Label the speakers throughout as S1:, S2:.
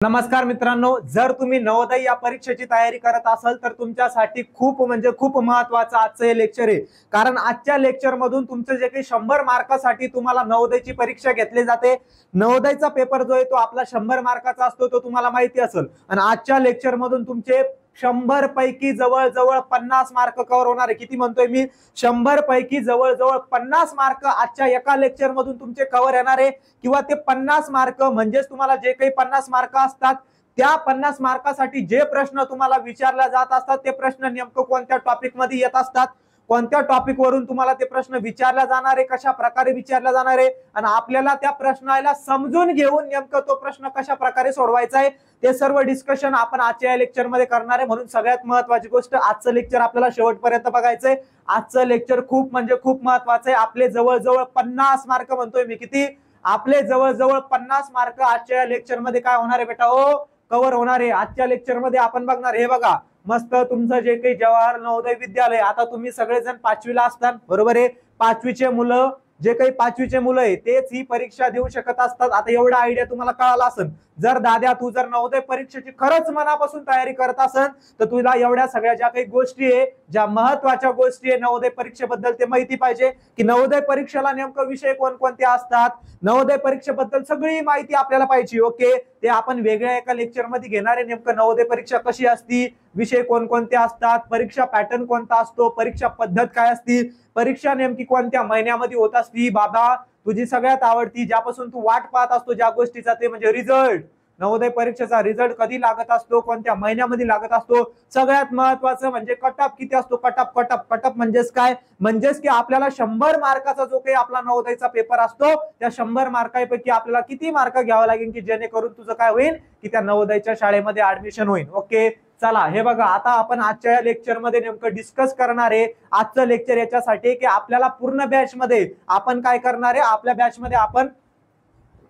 S1: नमस्कार मित्रांनो, जर तुम्ही नवोदय या परीक्षेची तयारी करत असाल तर तुमच्यासाठी खूप खूप महत्त्वाचं आजचं हे लेक्चर आहे। कारण आजच्या लेक्चर मधून तुमचे जे काही 100 मार्कासाठी तुम्हाला नवोदयची परीक्षा घेतली जाते। नवोदयचा पेपर जो आहे तो आपला 100 मार्काचा असतो, तो तुम्हाला माहिती असेल। आणि आजच्या लेक्चर मधून तुमचे 100 पैकी जवळ 50 मार्क कव्हर होणार आहे। किती म्हणतोय मी? 100 पैकी जवळ 50 मार्क आजच्या एका लेक्चर मधून तुमचे कव्हर येणार आहे। किंवा ते 50 मार्क म्हणजेच तुम्हाला जे काही 50 मार्क असतात त्या 50 मार्कासाठी जे प्रश्न तुम्हाला विचारले जात असतात ते प्रश्न नेमकं कोणत्या टॉपिक मध्ये येत असतात, कोणत्या टॉपिक वरून तुम्हाला ते प्रश्न विचारले जाणार आहे, कशा प्रकारे विचारले जाणार आहे आणि आपल्याला त्या प्रश्नाला समजून घेऊन नेमकं तो प्रश्न कशा प्रकारे सोडवायचा आहे ते सर्व डिस्कशन आपण आजच्या लेक्चर मध्ये करणार आहे। म्हणून सगळ्यात महत्त्वाची गोष्ट, आजचं लेक्चर आपल्याला शेवटपर्यंत बघायचंय। आजचं लेक्चर खूप खूप महत्त्वाचं आहे। आपले जवळ 50 मार्क म्हणतोय मी, किती? आपले जवळ 50 मार्क आजच्या लेक्चर मध्ये काय होणार आहे बेटा? हो, कव्हर होणार आहे। आजच्या लेक्चर मध्ये आपण बघणार, हे बघा मस्त तुमचं जे काही जवाहर नवोदय विद्यालय, आता तुम्ही सगळेजण 5वीला असतात, बरोबर आहे? 5वीचे मुलं, जे काही 5वीचे मुलं आहे तेच ही परीक्षा देऊ शकत असतात। आता एवढा आयडिया तुम्हाला कळाला असेल। जर दाद्या तू जर नवोदय परीक्षेची खरंच मनापासून तयारी करत असेल तर तुला एवढ्या सगळ्या ज्या काही गोष्टी आहे, ज्या महत्त्वाच्या गोष्टी आहे नवोदय परीक्षेबद्दल ते माहिती पाहिजे की नवोदय परीक्षेला नेमकं विषय कोणकोणते असतात, नवोदय परीक्षेबद्दल सगळी माहिती आपल्याला पाहिजे। ओके, ते आपण वेगळ्या एका लेक्चर मध्ये घेणार आहे। नेमकं नवोदय परीक्षा कशी असती, विषय कोणकोणते असतात, परीक्षा पॅटर्न कोणता असतो, परीक्षा पद्धत काय असती, परीक्षा नेमकी कोणत्या महिन्यामध्ये होत असती, बाबा तुझी सगळ्यात आवडती ज्यापासून तू वाट पाहत असतो ज्या गोष्टीचा, ते म्हणजे रिझल्ट। नवोदय परीक्षेचा रिझल्ट कधी लागत असतो, कोणत्या महिन्यामध्ये लागत असतो, सगळ्यात महत्त्वाचं म्हणजे कटअप किती असतो। कटअप म्हणजेच काय? म्हणजेच की आपल्याला 100 मार्काचा जो काही आपला नवोदयचा पेपर असतो त्या 100 मार्कांपैकी आपल्याला किती मार्क घ्यावे लागेल की जेणेकरून तुझं काय होईल की त्या नवोदयच्या शाळेमध्ये ऍडमिशन होईल। ओके, चला हे बघा, आता आपण आजच्या लेक्चर मध्ये नेमकं डिस्कस करणार आहे। आजचं लेक्चर याच्यासाठी की आपल्याला पूर्ण बॅच मध्ये आपण काय करणार आहे, आपल्या बॅच मध्ये आपण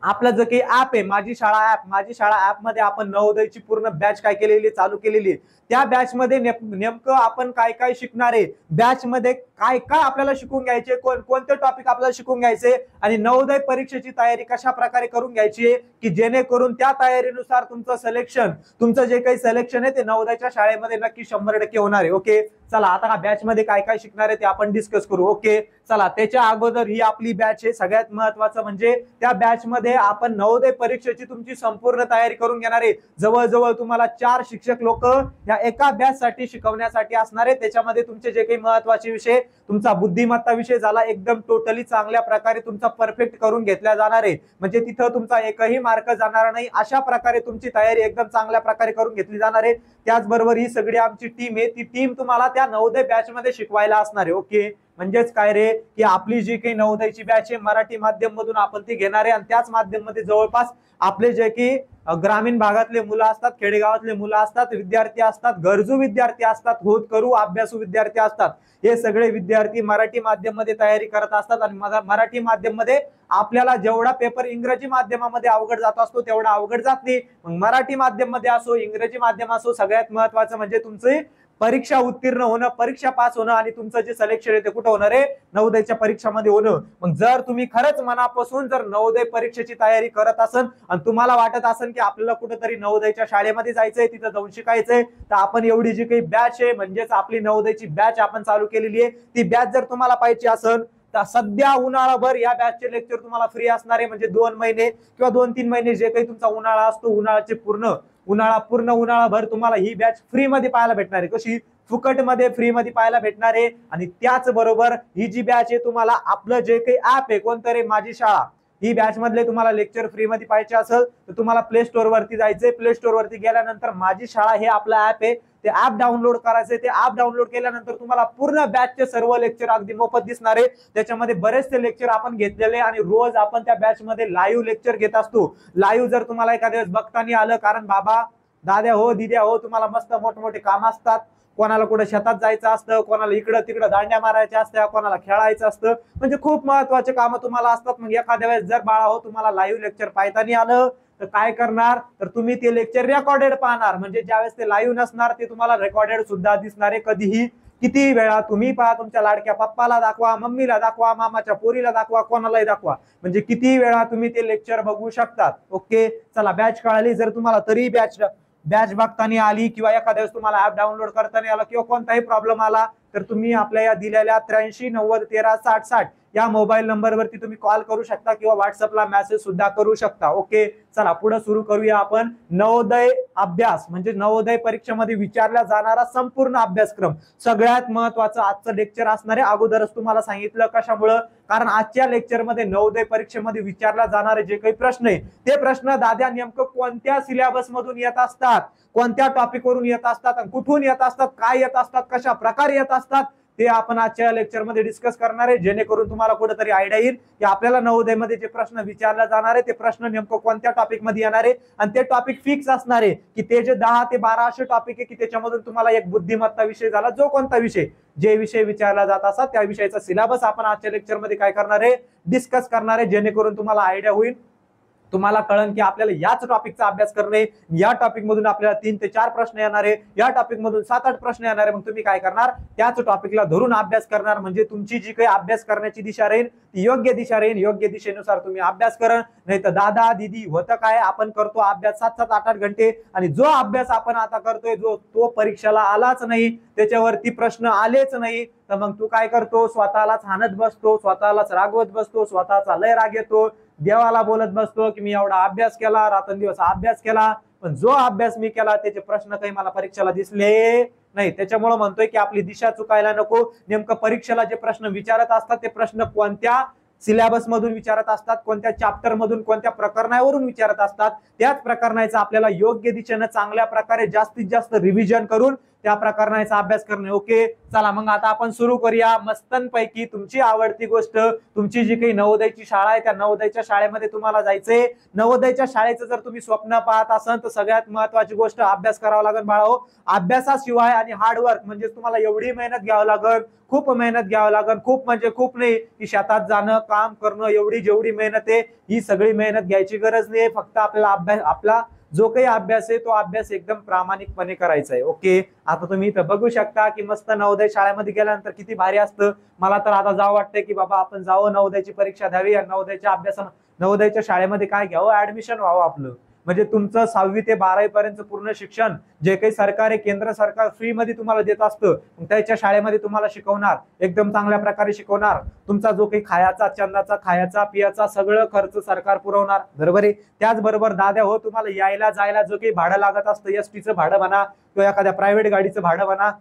S1: आपलं जो काही ऍप आहे माझी शाळा ऍप मध्ये आपण नवोदयची पूर्ण बॅच काय केलेली, चालू केलेली। त्या बॅच मध्ये नेमकं आपण काय काय शिकणार आहे, बॅच मध्ये काय काय आपल्याला शिकून घ्यायचे, कोणते टॉपिक आपल्याला शिकून घ्यायचे आणि नवोदय परीक्षेची तयारी कशा प्रकारे करून घ्यायची की जेणेकरून त्या तयारीनुसार तुमचं सिलेक्शन, तुमचं जे काही सिलेक्शन आहे ते नवोदयच्या शाळेमध्ये नक्की 100% होणार आहे। ओके, चला आता हा बॅच मध्ये काय काय शिकणार आहे ते आपण डिस्कस करू। ओके, चला त्याच्या अगोदर ही आपली बॅच आहे। सगळ्यात महत्त्वाचं म्हणजे त्या बॅच मध्ये आपण नवोदय परीक्षेची तुमची संपूर्ण तयारी करून घेणार आहे। जवळ तुम्हाला 4 शिक्षक लोक या एका बॅच साठी शिकवण्यासाठी असणार आहे। त्याच्यामध्ये तुमचे जे काही महत्त्वाचे विषय, तुमचा बुद्धिमत्ता विषय झाला एकदम टोटली चांगल्या प्रकारे तुमचा परफेक्ट करून घेतला जाणार आहे। म्हणजे तिथं तुमचा एकही मार्क जाणार नाही, अशा प्रकारे तुमची तयारी एकदम चांगल्या प्रकारे करून घेतली जाणार आहे। त्याचबरोबर ही सगळी आमची टीम आहे, ती टीम तुम्हाला त्या नवोदय बॅच मध्ये शिकवायला असणार आहे। ओके, म्हणजेच काय रे की आपली जी काही नवोदयची बॅच आहे मराठी माध्यम मधून आपण ती घेणार आहे आणि त्याच माध्यम मध्ये जवळपास आपले जे की ग्रामीण भागातले मुलं असतात, खेडेगावातले मुलं असतात, विद्यार्थी असतात, गरजू विद्यार्थी असतात, होतकरू अभ्यासू विद्यार्थी असतात, हे सगळे विद्यार्थी मराठी माध्यम मध्ये तयारी करत असतात। आणि मराठी माध्यम मध्ये आपल्याला जेवढा पेपर इंग्रजी माध्यमामध्ये अवघड जात असतो तेवढा अवघड जात नाही। मग मराठी माध्यम मध्ये असो, इंग्रजी माध्यम असो, सगळ्यात महत्त्वाचं म्हणजे तुमचे परीक्षा उत्तीर्ण होणं, परीक्षा पास होणं आणि तुमचं जे सिलेक्शन आहे ते कुठं होणार आहे, नवोदयच्या परीक्षामध्ये होणं। मग जर तुम्ही खरंच मनापासून जर नवोदय परीक्षेची तयारी करत असाल आणि तुम्हाला वाटत असेल की आपल्याला कुठेतरी नवोदयच्या शाळेमध्ये जायचंय, तिथं जाऊन शिकायचंय, तर आपण एवढी जी काही बॅच आहे म्हणजेच आपली नवोदयची बॅच आपण चालू केलेली आहे, ती बॅच जर तुम्हाला पाहिजे असेल तर सध्या उन्हाळाभर या बॅचचे लेक्चर तुम्हाला फ्री असणार आहे। म्हणजे 2 महिने किंवा 2-3 महिने जे काही तुमचा उन्हाळा असतो, उन्हाळ्याचे पूर्ण उन्हाळाभर तुम्हाला ही बॅच फ्री मध्ये पाहायला भेटणार आहे। कशी? फुकट मध्ये, फ्री मध्ये पाहायला भेटणार आहे। आणि त्याचबरोबर ही जी बॅच आहे तुम्हाला आपलं जे काही ऍप आहे कोणतं रे, माझी शाळा, ही बॅच मधले तुम्हाला लेक्चर फ्री मध्ये पाहिजे असेल तर तुम्हाला प्ले स्टोर वरती जायचंय। प्ले स्टोर वरती गेल्यानंतर माझी शाळा हे आपलं ऍप आहे, ते ऍप डाउनलोड करायचंय। ते ऍप डाउनलोड केल्यानंतर तुम्हाला पूर्ण बॅचचे सर्व लेक्चर अगदी मोफत दिसणार आहे। त्याच्यामध्ये बरेचसे लेक्चर आपण घेतलेले आणि रोज आपण त्या बॅच मध्ये लाईव्ह लेक्चर घेत असतो। लाईव्ह जर तुम्हाला एखाद्या वेळेस बघताना आलं, कारण बाबा दाद्या हो, दिद्या हो, तुम्हाला मस्त मोठमोठे काम असतात, कोणाला कुठे शेतात जायचं असतं, कोणाला इकडं तिकडं दांड्या मारायच्या असत्या, कोणाला खेळायचं असतं, म्हणजे खूप महत्त्वाचे काम तुम्हाला असतात। मग एखाद्या वेळेस जर बाळा हो तुम्हाला लाईव्ह लेक्चर पाहताना आलं तर काय करणार, तर तुम्ही ते लेक्चर रेकॉर्डेड पाहणार। म्हणजे ज्यावेळेस ते लाईव्ह नसणार ते तुम्हाला रेकॉर्डेड सुद्धा दिसणार आहे, कधीही किती वेळा तुम्ही पहा, तुमच्या लाडक्या पप्पाला दाखवा, मम्मीला दाखवा, मामाच्या पोरीला दाखवा, कोणालाही दाखवा, म्हणजे किती वेळा तुम्ही ते लेक्चर बघू शकतात. ओके, चला बॅच कळाली. जर तुम्हाला तरी बॅच बघताना आली किंवा एखाद्या वेळेस तुम्हाला ऍप डाउनलोड करताना आला किंवा कोणताही प्रॉब्लेम आला तर तुम्ही आपल्या या दिलेल्या 83 90 13 60 60 या मोबाईल नंबरवरती तुम्ही कॉल करू शकता किंवा व्हॉट्सअपला मेसेज सुद्धा करू शकता. ओके, चला पुढे सुरू करूया आपण. नवोदय अभ्यास म्हणजे नवोदय परीक्षेमध्ये विचारला जाणारा संपूर्ण अभ्यासक्रम. सगळ्यात महत्वाचं आजचं लेक्चर असणार आहे. अगोदरच तुम्हाला सांगितलं कशामुळं, कारण आजच्या लेक्चरमध्ये नवोदय परीक्षेमध्ये विचारला जाणारे जे काही प्रश्न आहे ते प्रश्न दाद्या नेमकं कोणत्या सिलेबस मधून येत असतात, कोणत्या टॉपिक वरून येत असतात, कुठून येत असतात, काय येत असतात, कशा प्रकारे येत असतात, ते आपण आजच्या लेक्चर मध्ये डिस्कस करणार आहे, जेणेकरून तुम्हाला कुठेतरी आयडिया येईल की आपल्याला नवोदयमध्ये जे प्रश्न विचारले जाणार आहे ते प्रश्न नेमकं कोणत्या टॉपिक मध्ये येणार आहे. आणि ते टॉपिक फिक्स असणार आहे की ते जे 10 ते 12 असे टॉपिक आहे की त्याच्यामधून तुम्हाला एक बुद्धिमत्ता विषय झाला, जो कोणता विषय, जे विषय विचारला जात असतात त्या विषयाचा सिलेबस आपण आजच्या लेक्चर मध्ये काय करणार आहे, डिस्कस करणार आहे, जेणेकरून तुम्हाला आयडिया होईल, तुम्हाला कळन की आपल्याला याच टॉपिकचा अभ्यास करणे, या टॉपिक मधून आपल्याला 3 ते 4 प्रश्न येणार आहे, या टॉपिक मधून 7-8 प्रश्न येणार आहे. मग तुम्ही काय करणार, त्याच टॉपिकला धरून अभ्यास करणार, म्हणजे तुमची जी काही अभ्यास करण्याची दिशा राहील ती योग्य दिशा राहील. योग्य दिशेनुसार तुम्ही अभ्यास करा. नाही तर दादा दीदी होतं काय, आपण करतो अभ्यास 7-7 8-8 घंटे आणि जो अभ्यास आपण आता करतोय जो तो परीक्षेला आलाच नाही, त्याच्यावरती प्रश्न आलेच नाही, तर मग तू काय करतो, स्वतःलाच हाणत बसतो, स्वतःलाच रागवत बसतो, स्वतःचा लय राग येतो, देवाला बोलत बसतो की मी एवढा अभ्यास केला, रात्रंदिवस अभ्यास केला, पण जो अभ्यास मी केला त्याचे प्रश्न काही मला परीक्षेला दिसले नाही. त्याच्यामुळे म्हणतोय की आपली दिशा चुकायला नको. नेमकं परीक्षेला जे प्रश्न विचारत असतात ते प्रश्न कोणत्या सिलेबस मधून विचारत असतात, कोणत्या चॅप्टर मधून, कोणत्या प्रकरणावरून विचारत असतात, त्याच प्रकरणाचा आपल्याला योग्य दिशेने चांगल्या प्रकारे जास्तीत जास्त रिव्हिजन करून त्या प्रकरणाचा अभ्यास करणे. ओके, चला मग आता आपण सुरू करूया. मस्तनपैकी तुमची आवडती गोष्ट, तुमची जी काही नवोदयची शाळा आहे त्या नवोदयच्या शाळेमध्ये तुम्हाला जायचंय. नवोदयच्या शाळेचं जर तुम्ही स्वप्न पाहत असाल तर सगळ्यात महत्वाची गोष्ट अभ्यास करावा लागेल बाळाओ. अभ्यासाशिवाय आणि हार्डवर्क म्हणजे तुम्हाला एवढी मेहनत घ्यावी लागेल, खूप मेहनत घ्यावी लागेल, खूप म्हणजे खूप नाही की शेतात जाणं, काम करणं, एवढी जेवढी मेहनत आहे ही सगळी मेहनत घ्यायची गरज नाही. फक्त आपल्याला अभ्यास, आपला जो काही अभ्यास आहे तो अभ्यास एकदम प्रामाणिकपणे करायचा आहे. ओके, आता तुम्ही इथं बघू शकता की मस्त नवोदय शाळेमध्ये गेल्यानंतर किती भारी असतं. मला तर आता जावं वाटतंय की बाबा आपण जावं, नवोदयची परीक्षा द्यावी आणि नवोदयच्या नवोदयच्या शाळेमध्ये काय घ्यावं, ऍडमिशन व्हावं आपलं. म्हणजे तुमचं 6वी ते 12वी पर्यंत पूर्ण शिक्षण जे काही सरकार आहे, केंद्र सरकार फ्री मध्ये तुम्हाला देत असतं, त्याच्या शाळेमध्ये तुम्हाला शिकवणार, एकदम चांगल्या प्रकारे शिकवणार. तुमचा जो काही खायचा, चंदाचा, खायचा पियाचा सगळं खर्च सरकार पुरवणार, बरोबर आहे. त्याचबरोबर दाद्या हो, तुम्हाला यायला जायला जो काही भाडं लागत असतं, एसटीचं भाडं म्हणा किंवा एखाद्या प्रायव्हेट गाडीचं भाडं म्हणा,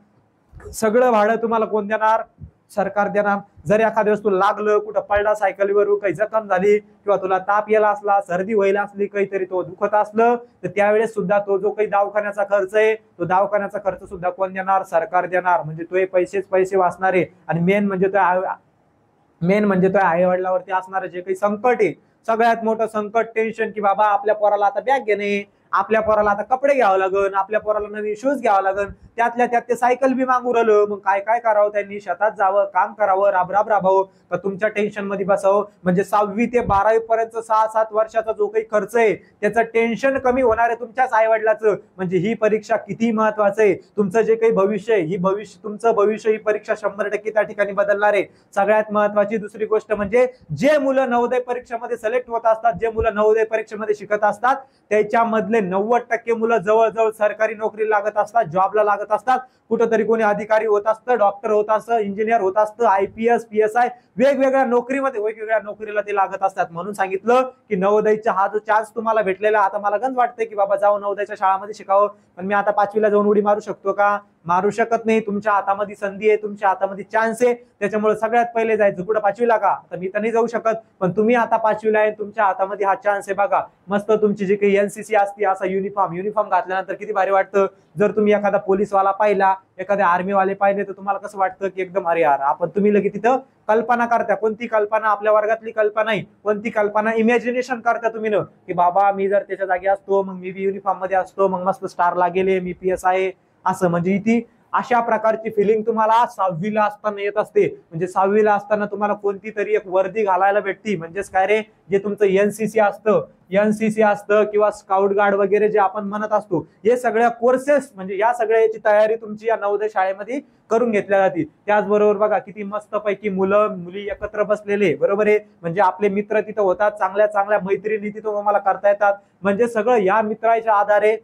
S1: सगळं भाडं तुम्हाला कोण देणार, सरकार देणार. जर एखाद्या वेळेस तुला लागलं, कुठं पडला सायकलीवर, काही जखम झाली किंवा तुला ताप यायला असला, सर्दी व्हायला असली, काहीतरी तो दुखत असलं तर त्यावेळेस सुद्धा तो जो काही दवाखान्याचा खर्च आहे तो दवाखान्याचा खर्च सुद्धा कोण देणार, सरकार देणार. म्हणजे तो पैसेच पैसे वाचणार आहे. आणि मेन म्हणजे तो आई वडिलांवरती असणार जे काही संकट आहे, सगळ्यात मोठं संकट, टेन्शन की बाबा आपल्या पोराला आता बॅग घेणे, आपल्या पोराला आता कपडे घ्यावं लागन, आपल्या पोराला नवीन शूज घ्यावं लागन, त्यातल्या त्यात ते सायकल बी मागू राहिलं. मग काय काय करावं, त्यांनी शेतात जावं, काम करावं, राबराब राबावं का तुमच्या टेन्शन मध्ये बसावं. म्हणजे 6वी ते 12वी पर्यंत 6-7 वर्षाचा जो काही खर्च आहे त्याचं टेन्शन कमी होणार आहे तुमच्याच आई वडिलाचं. म्हणजे ही परीक्षा किती महत्वाचं आहे, तुमचं जे काही भविष्य आहे, तुमचं भविष्य, ही परीक्षा 100% त्या ठिकाणी बदलणार आहे. सगळ्यात महत्वाची दुसरी गोष्ट म्हणजे जे मुलं नवोदय परीक्षेमध्ये सिलेक्ट होत असतात, जे मुलं नवोदय परीक्षेमध्ये शिकत असतात त्याच्यामधले 90% मुलं जवळजवळ सरकारी नोकरी लागत असतात, जॉबला लागत असतात. कुठंतरी कोणी अधिकारी होत असतं, डॉक्टर होत असतं, इंजिनियर होत असतं, IPS PSI वेगवेगळ्या नोकरीमध्ये, वेगवेगळ्या नोकरीला ते लागत असतात. म्हणून सांगितलं की नवोदयचा हा जो चान्स तुम्हाला भेटलेला, आता मला गंज वाटतंय की बाबा जाऊन नवोदयच्या शाळामध्ये शिकावं, पण मी आता 5वीला जाऊन उडी मारू शकतो का, मारू शकत नाही. तुमच्या हातामध्ये संधी आहे, तुमच्या हातामध्ये चान्स आहे, त्याच्यामुळे सगळ्यात पहिले जायचं कुठं, 5वीला का. तर मी तर नाही जाऊ शकत, पण तुम्ही आता 5वीला आहे, तुमच्या हातामध्ये हा चान्स आहे. बघा मस्त तुमची जी काही NCC असते, असा युनिफॉर्म घातल्यानंतर किती भारी वाटतं. जर तुम्ही एखादा पोलीसवाला पाहिला, एखाद्या आर्मीवाले पाहिले तर तुम्हाला कसं वाटतं की एकदम अरे यार, आपण तुम्ही लगेच तिथं कल्पना करता. कोणती कल्पना, आपल्या वर्गातली कल्पना नाही, कोणती कल्पना, इमॅजिनेशन करता तुम्ही न की बाबा मी जर त्याच्या जागी असतो, मग मी बी युनिफॉर्म मध्ये असतो, मग मस्त स्टारला गेले, मी PS आहे असं. म्हणजे इथे अशा प्रकारची फिलिंग तुम्हाला 6वीला असताना येत असते. म्हणजे 6वीला असताना तुम्हाला कोणती तरी एक वर्दी घालायला भेटती. म्हणजेच काय रे, जे तुमचं एनसीसी असतं किंवा स्काउट गार्ड वगैरे जे आपण म्हणत असतो, हे सगळ्या कोर्सेस म्हणजे या सगळ्याची तयारी तुमची या नवोदय शाळेमध्ये करून घेतल्या जाते. त्याचबरोबर बघा किती मस्त पैकी मुलं मुली एकत्र बसलेले, बरोबर आहे. म्हणजे आपले मित्र तिथं होतात, चांगल्या चांगल्या मैत्रिणी तिथं तुम्हाला करता येतात. म्हणजे सगळं या मित्राच्या आधारे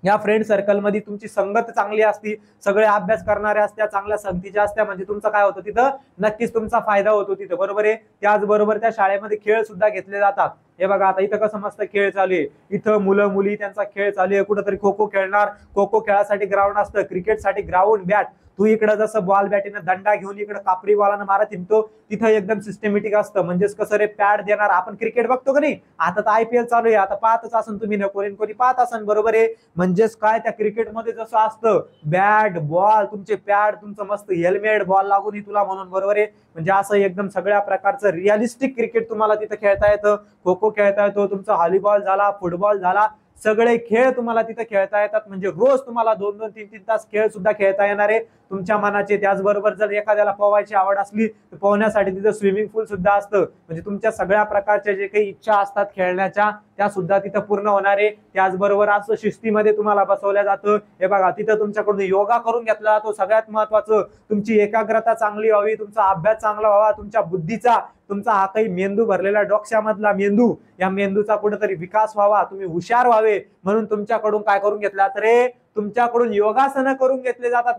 S1: या फ्रेंड सर्कल मध्ये तुमची संगत चांगली असती, सगळे अभ्यास करणारे असत्या, चांगल्या संगतीच्या असत्या. म्हणजे तुमचं काय होतं तिथं, नक्कीच तुमचा फायदा होतो तिथं, बरोबर आहे. त्याचबरोबर त्या शाळेमध्ये खेळ सुद्धा घेतले जातात. हे बघा आता इथं कसं मस्त खेळ चालू आहे, इथं मुलं मुली त्यांचा खेळ चालू आहे. कुठेतरी खो खो खेळणार, खो खो खेळासाठी ग्राउंड असतं, क्रिकेटसाठी ग्राउंड, बॅट. तू इकडं जसं बॉल बॅटीनं दंडा घेऊन इकडे कापरी बॉलानं मारत हिंडतो, तिथं एकदम सिस्टमॅटिक असतं. म्हणजेच कसं रे, पॅड देणार. आपण क्रिकेट बघतो का नाही, आता तर IPL चालू आहे, आता पाहतच असन तुम्ही, न कोणी पाहत असन, बरोबर आहे. म्हणजेच काय, त्या क्रिकेटमध्ये जसं असतं बॅट बॉल, तुमचे पॅड, तुमचं मस्त हेल्मेट, बॉल लागून तुला म्हणून, बरोबर आहे. म्हणजे असं एकदम सगळ्या प्रकारचं रिअलिस्टिक क्रिकेट तुम्हाला तिथं खेळता येतं. खो खो खेळता येतो, तुमचा व्हॉलीबॉल झाला, फुटबॉल झाला, सगळे खेळ तुम्हाला तिथे खेळता येतात. म्हणजे रोज तुम्हाला 2-2, 3-3 तास खेळ सुद्धा खेळता येणार आहे तुमच्या मनाचे. त्याचबरोबर जर एखाद्याला पोहायची आवड असली तर पोहण्यासाठी तिथं स्विमिंग पूल सुद्धा असतं. म्हणजे तुमच्या सगळ्या प्रकारच्या जे काही इच्छा असतात खेळण्याच्या, त्या सुद्धा तिथं पूर्ण होणार आहे. त्याचबरोबर असं शिस्तीमध्ये तुम्हाला बसवलं जातं. हे बघा तिथं तुमच्याकडून योगा करून घेतला जातो. सगळ्यात महत्वाचं, तुमची एकाग्रता चांगली व्हावी, तुमचा अभ्यास चांगला व्हावा, तुमच्या बुद्धीचा, तुमचा हा काही मेंदू भरलेला डोक्यामधला मेंदू, या मेंदूचा कुठेतरी विकास व्हावा, तुम्ही हुशार व्हावे म्हणून तुमच्याकडून काय करून घेतला तर तुमच्याकडून योगासनं करून घेतले जातात.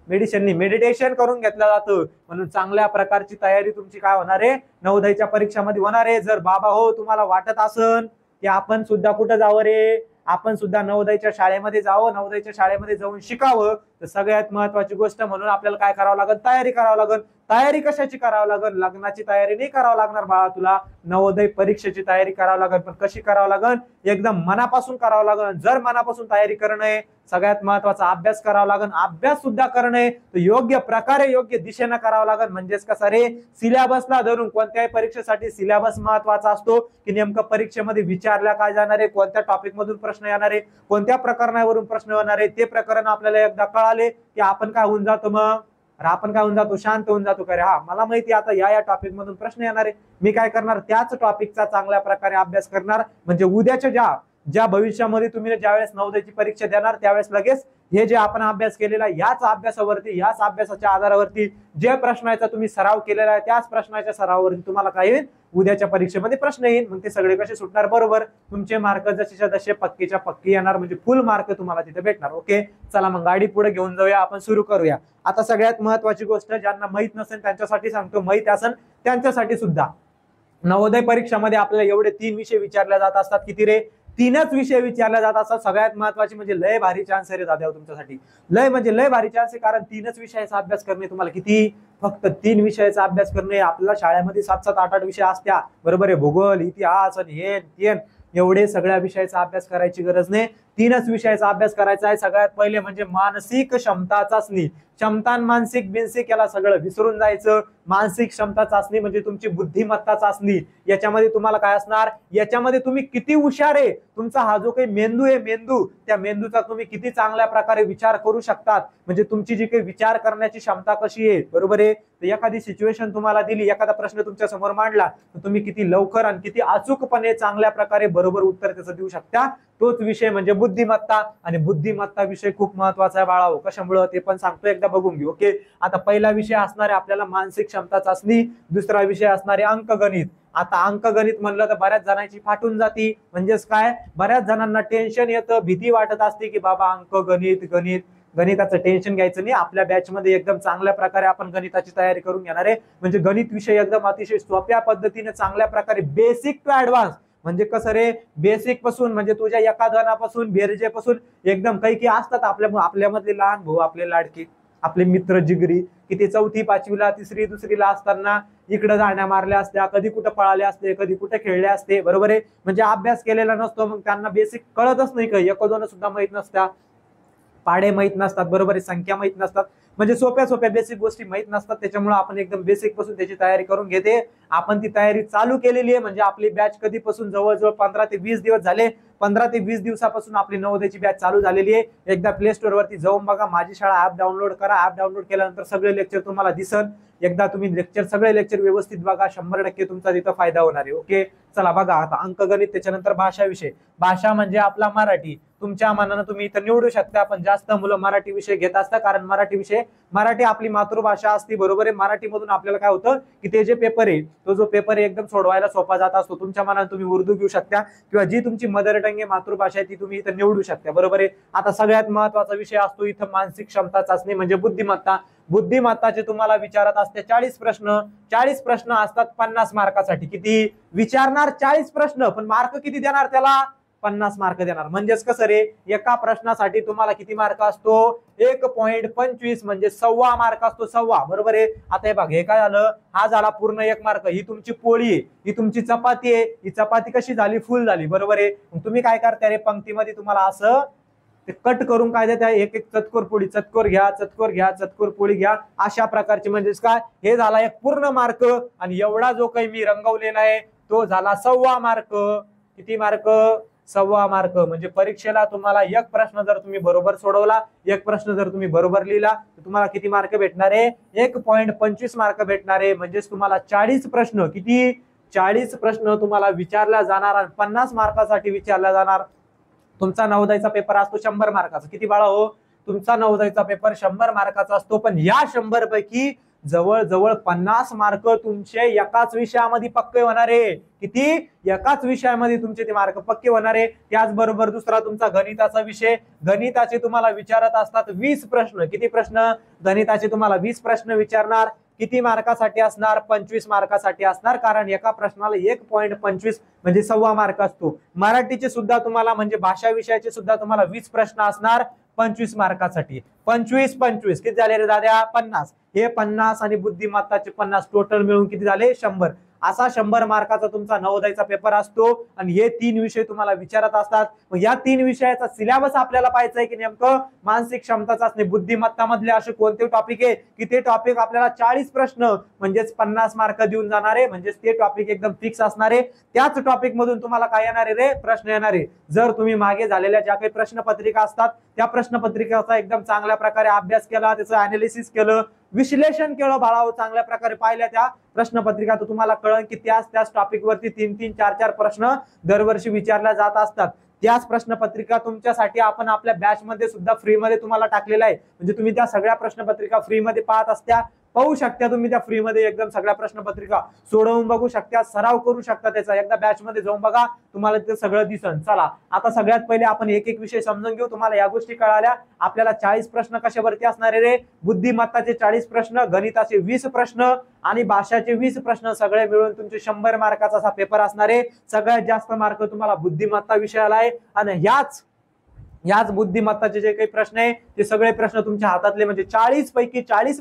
S1: मेडिटेशन करून घेतलं जातं. म्हणून चांगल्या प्रकारची तयारी तुमची काय होणार आहे, नवोदयच्या परीक्षामध्ये होणार आहे. जर बाबा हो तुम्हाला वाटत असन की आपण सुद्धा कुठं जावं रे, आपण सुद्धा नवोदयच्या शाळेमध्ये जावं, नवोदयच्या शाळेमध्ये जाऊन शिकावं, तर सगळ्यात महत्वाची गोष्ट म्हणून आपल्याला काय करावं लागेल, तयारी करावं लागेल. तयारी कशाची करावं लागेल, लग्नाची तयारी नाही करावं लागणार बाळा तुला, नवोदय परीक्षेची तयारी करावं लागेल. पण कशी करावं लागेल, एकदम मनापासून करावं लागेल. जर मनापासून तयारी करणं, सगळ्यात महत्वाचा अभ्यास करावा लागेल. अभ्यास सुद्धा करणं तर योग्य प्रकारे योग्य दिशेनं करावं लागेल. म्हणजेच कसं रे, सिलेबसला धरून, कोणत्याही परीक्षेसाठी सिलेबस महत्वाचा असतो की नेमकं परीक्षेमध्ये विचारल्या काय जाणार आहे, कोणत्या टॉपिक मधून प्रश्न येणार आहे, कोणत्या प्रकरणावरून प्रश्न येणार आहे. ते प्रकरण आपल्याला एकदा कळाले की आपण काय होऊन जातो, मग आपण काय होऊन जातो, शांत होऊन जातो. का रे, हा मला माहिती आता या टॉपिक मधून प्रश्न येणार आहे, मी काय करणार, त्याच टॉपिकचा चांगल्या प्रकारे अभ्यास करणार. म्हणजे उद्याच्या ज्या भविष्यामध्ये तुम्ही ज्यावेळेस नवोदयची परीक्षा देणार त्यावेळेस लगेच हे जे आपण अभ्यास केलेला, याच अभ्यासावरती, याच अभ्यासाच्या आधारावरती जे प्रश्नाचा तुम्ही सराव केलेला आहे, त्याच प्रश्नाच्या सरावावरती तुम्हाला काय येईल, उद्याच्या परीक्षेमध्ये प्रश्न येईल. मग ते सगळे कसे सुटणार, बरोबर, तुमचे मार्क जसेच्या तसे पक्कीच्या पक्की येणार. म्हणजे फुल मार्क तुम्हाला तिथे भेटणार. ओके, चला मग गाडी पुढे घेऊन जाऊया, आपण सुरू करूया. आता सगळ्यात महत्वाची गोष्ट, ज्यांना माहित नसेल त्यांच्यासाठी सांगतो, माहित असेल त्यांच्यासाठी सुद्धा, नवोदय परीक्षामध्ये आपल्याला एवढे 3 विषय विचारले जात असतात. किती रे, 3च विषय विचारले जात असतात. सगळ्यात महत्वाचे म्हणजे लय भारी चान्स आहे रे दादा तुमच्यासाठी, लय म्हणजे लय भारी चान्स आहे. कारण 3च विषयाचा अभ्यास करणे, तुम्हाला किती, फक्त 3 विषयाचा अभ्यास करणे. आपल्याला शाळेमध्ये 7-7, 8-8 विषय असत्या, बरोबर आहे. भूगोल, इतिहास आणि हे एवढे सगळ्या विषयाचा अभ्यास करायची गरज नाही. 3च विषयाचा अभ्यास करायचा आहे. सगळ्यात पहिले म्हणजे मानसिक क्षमता चाचणी. क्षमता मानसिक बिनसिक याला सगळं विसरून जायचं. मानसिक क्षमता चाचणी म्हणजे तुमची बुद्धिमत्ता चाचणी. याच्यामध्ये तुम्हाला काय असणार, याच्यामध्ये तुम्ही किती हुशार आहे, तुमचा हा जो काही मेंदू आहे, मेंदू, त्या मेंदूचा तुम्ही किती चांगल्या प्रकारे विचार करू शकतात. म्हणजे तुमची जी काही विचार करण्याची क्षमता कशी आहे, बरोबर आहे. तर एखादी सिच्युएशन तुम्हाला दिली, एखादा प्रश्न तुमच्या समोर मांडला, तर तुम्ही किती लवकर आणि किती अचूकपणे चांगल्या प्रकारे बरोबर उत्तर त्याचं देऊ शकता. तोच विषय म्हणजे बुद्धिमत्ता. आणि बुद्धिमत्ता विषय खूप महत्वाचा आहे बाळाओ. कशामुळे ते पण सांगतो, एकदा बघून घेऊ. ओके, आता पहिला विषय असणार आहे आपल्याला मानसिक क्षमता चाचणी. दुसरा विषय असणार आहे अंकगणित. आता अंकगणित म्हणलं तर बऱ्याच जणांची फाटून जाती. म्हणजेच काय, बऱ्याच जणांना टेन्शन येतं, भीती वाटत असते की बाबा अंकगणित, गणिताचं टेन्शन घ्यायचं नाही. आपल्या बॅच मध्ये एकदम चांगल्या प्रकारे आपण गणिताची तयारी करून घेणार आहे. म्हणजे गणित विषय एकदम अतिशय सोप्या पद्धतीने चांगल्या प्रकारे बेसिक टू ऍडव्हान्स. म्हणजे कसं रे, बेसिक पासून म्हणजे तुझ्या एकाधनापासून बेरजेपासून एकदम काही असतात आपल्यामधले लहान भाऊ, आपले लाडके, आपले मित्र जिगरी, की ते 4थी 5वीला 3री 2रीला असताना इकडे जाण्या मारल्या असत्या, कधी कुठं पळाले असते, कधी कुठे खेळले असते, बरोबर आहे. म्हणजे अभ्यास केलेला नसतो, मग त्यांना बेसिक कळतच नाही, काही 1-2 सुद्धा माहित नसत्या, पाडे माहित नसतात, बरोबर आहे, संख्या माहित नसतात. म्हणजे सोप्या बेसिक गोष्टी माहित नसतात. त्याच्यामुळे आपण एकदम बेसिक पासून त्याची तयारी करून घेते आपण ती तयारी चालू केलेली आहे. म्हणजे आपली बॅच कधीपासून जवळजवळ 15 ते 20 दिवस झाले. 15 ते 20 दिवसापासून आपली नवोदयची बॅच चालू झालेली आहे. एकदा प्ले स्टोर वरती जाऊन बघा, माझी शाळा ऍप डाउनलोड करा. ऍप डाउनलोड केल्यानंतर सगळे लेक्चर तुम्हाला दिसन. एकदा तुम्ही सगळे लेक्चर व्यवस्थित बघा, 100% तुमचा तिथं फायदा होणार आहे. ओके, चला बघा आता अंकगणित, त्याच्यानंतर भाषा विषय. भाषा म्हणजे आपला मराठी. तुमच्या मनानं तुम्ही इथं निवडू शकता, पण जास्त मुलं मराठी विषय घेत असतात, कारण मराठी आपली मातृभाषा असते. बरोबर आहे. मराठीमधून आपल्याला काय होतं की ते जे पेपर आहे, तो जो पेपर आहे एकदम सोडवायला सोपा जात असतो. तुमच्या मनानं तुम्ही उर्दू घेऊ शकता किंवा जी तुमची मदर टंग आहे, मातृभाषा आहे, ती तुम्ही इथं निवडू शकता. बरोबर आहे. आता सगळ्यात महत्वाचा विषय असतो इथं मानसिक क्षमता चाचणी म्हणजे बुद्धिमत्ता. बुद्धिमत्ताचे तुम्हाला विचारत असते 40 प्रश्न. 40 प्रश्न असतात 50 मार्कासाठी. किती विचारणार? 40 प्रश्न, पण मार्क किती देणार त्याला? 50 मार्क देणार. म्हणजेच कसं रे, एका प्रश्नासाठी तुम्हाला किती मार्क असतो? 1.25 म्हणजे 1.25 मार्क असतो. 1.25 बरोबर आहे. आता हे बघ, हे काय झालं, हा झाला पूर्ण 1 मार्क. ही तुमची पोळी आहे, ही तुमची चपाती आहे. ही चपाती कशी झाली? फुल झाली. बरोबर आहे. तुम्ही काय करता रे, पंक्तीमध्ये तुम्हाला असं ते कट करून काय देत आहे, एक एक चतकोर पोळी, चतकोर घ्या, चतकोर घ्या, चतकोर पोळी घ्या, अशा प्रकारची. म्हणजेच काय, हे झाला एक पूर्ण मार्क. आणि एवढा जो काही मी रंगवलेला आहे तो झाला 1.25 मार्क. किती मार्क? 1.25 मार्क. म्हणजे परीक्षेला तुम्हाला एक प्रश्न जर तुम्ही बरोबर सोडवला, एक प्रश्न जर तुम्ही बरोबर लिहिला, तर तुम्हाला किती मार्क भेटणार आहे? 1.25 मार्क भेटणार आहे. म्हणजेच तुम्हाला 40 प्रश्न, किती? 40 प्रश्न तुम्हाला विचारला जाणार आणि 50 मार्कासाठी विचारला जाणार. तुमचा नवोदयचा पेपर असतो 100 मार्काचा. किती बाळा हो? तुमचा नवोदयचा पेपर 100 मार्काचा असतो. पण या 100 पैकी जवळजवळ 50 मार्क तुमचे एकाच विषयामध्ये पक्के होणार आहे. किती? एकाच विषयामध्ये तुमचे ते मार्क पक्के होणार आहे. त्याचबरोबर दुसरा तुमचा गणिताचा विषय. गणिताचे तुम्हाला विचारत असतात 20 प्रश्न. किती प्रश्न? गणिताचे तुम्हाला 20 प्रश्न विचारणार. किती मार्कासाठी असणार? 25 मार्कासाठी असणार, कारण एका प्रश्नाला 1.25 म्हणजे 1.25 मार्क असतो. मराठीचे सुद्धा तुम्हाला म्हणजे भाषा विषयाचे सुद्धा तुम्हाला 20 प्रश्न असणार 25 मार्कासाठी. 25 किती झाले रे दाद्या? 50. हे 50 आणि बुद्धिमत्ताचे 50 टोटल मिळून किती झाले? 100. असा 100 मार्काचा तुमचा नवोदयचा पेपर असतो. आणि हे 3 विषय तुम्हाला विचारत असतात. मग या 3 विषयाचा सिलेबस आपल्याला पाहायचा आहे की नेमकं मानसिक क्षमता चाचणी बुद्धिमत्ता मधले असे कोणते टॉपिक आहे की ते टॉपिक आपल्याला 40 प्रश्न म्हणजेच 50 मार्क देऊन जाणार आहे. म्हणजेच ते टॉपिक एकदम फिक्स असणार आहे. त्याच टॉपिक मधून तुम्हाला काय येणार आहे रे? प्रश्न येणार आहे. जर तुम्ही मागे झालेल्या ज्या काही प्रश्नपत्रिका असतात त्या प्रश्नपत्रिकेचा एकदम चांगल्या प्रकारे अभ्यास केला, त्याचं अनालिसिस केलं, विश्लेषण केलं बाळाओ, चांगल्या प्रकारे पाहिल्या त्या प्रश्नपत्रिका, तर तुम्हाला कळेल की त्याच टॉपिक वरती 3-3, 4-4 प्रश्न दरवर्षी विचारल्या जात असतात. त्याच प्रश्नपत्रिका तुमच्यासाठी आपण आपल्या बॅच मध्ये सुद्धा फ्री मध्ये तुम्हाला टाकलेला आहे. म्हणजे तुम्ही त्या सगळ्या प्रश्नपत्रिका फ्री मध्ये पाहू शकता. तुम्ही त्या फ्री मध्ये एकदम सगळ्या प्रश्नपत्रिका सोडवून बघू शकता, सराव करू शकता त्याचा. एकदा बॅच मध्ये जाऊन बघा, तुम्हाला ते सगळं दिसन. चला आता सगळ्यात पहिले आपण एक एक विषय समजून घेऊ. तुम्हाला या गोष्टी कळाल्या. आपल्याला 40 प्रश्न कशावरती असणार आहे रे? बुद्धिमत्ताचे 40 प्रश्न, गणिताचे 20 प्रश्न आणि भाषाचे 20 प्रश्न, सगळे मिळून तुमचे 100 मार्काचा असा पेपर असणार आहे. सगळ्यात जास्त मार्क तुम्हाला बुद्धिमत्ता विषयाला आहे. आणि याच बुद्धिमत्ताचे जे काही प्रश्न आहे ते सगळे प्रश्न तुमच्या हातातले, म्हणजे 40 पैकी 40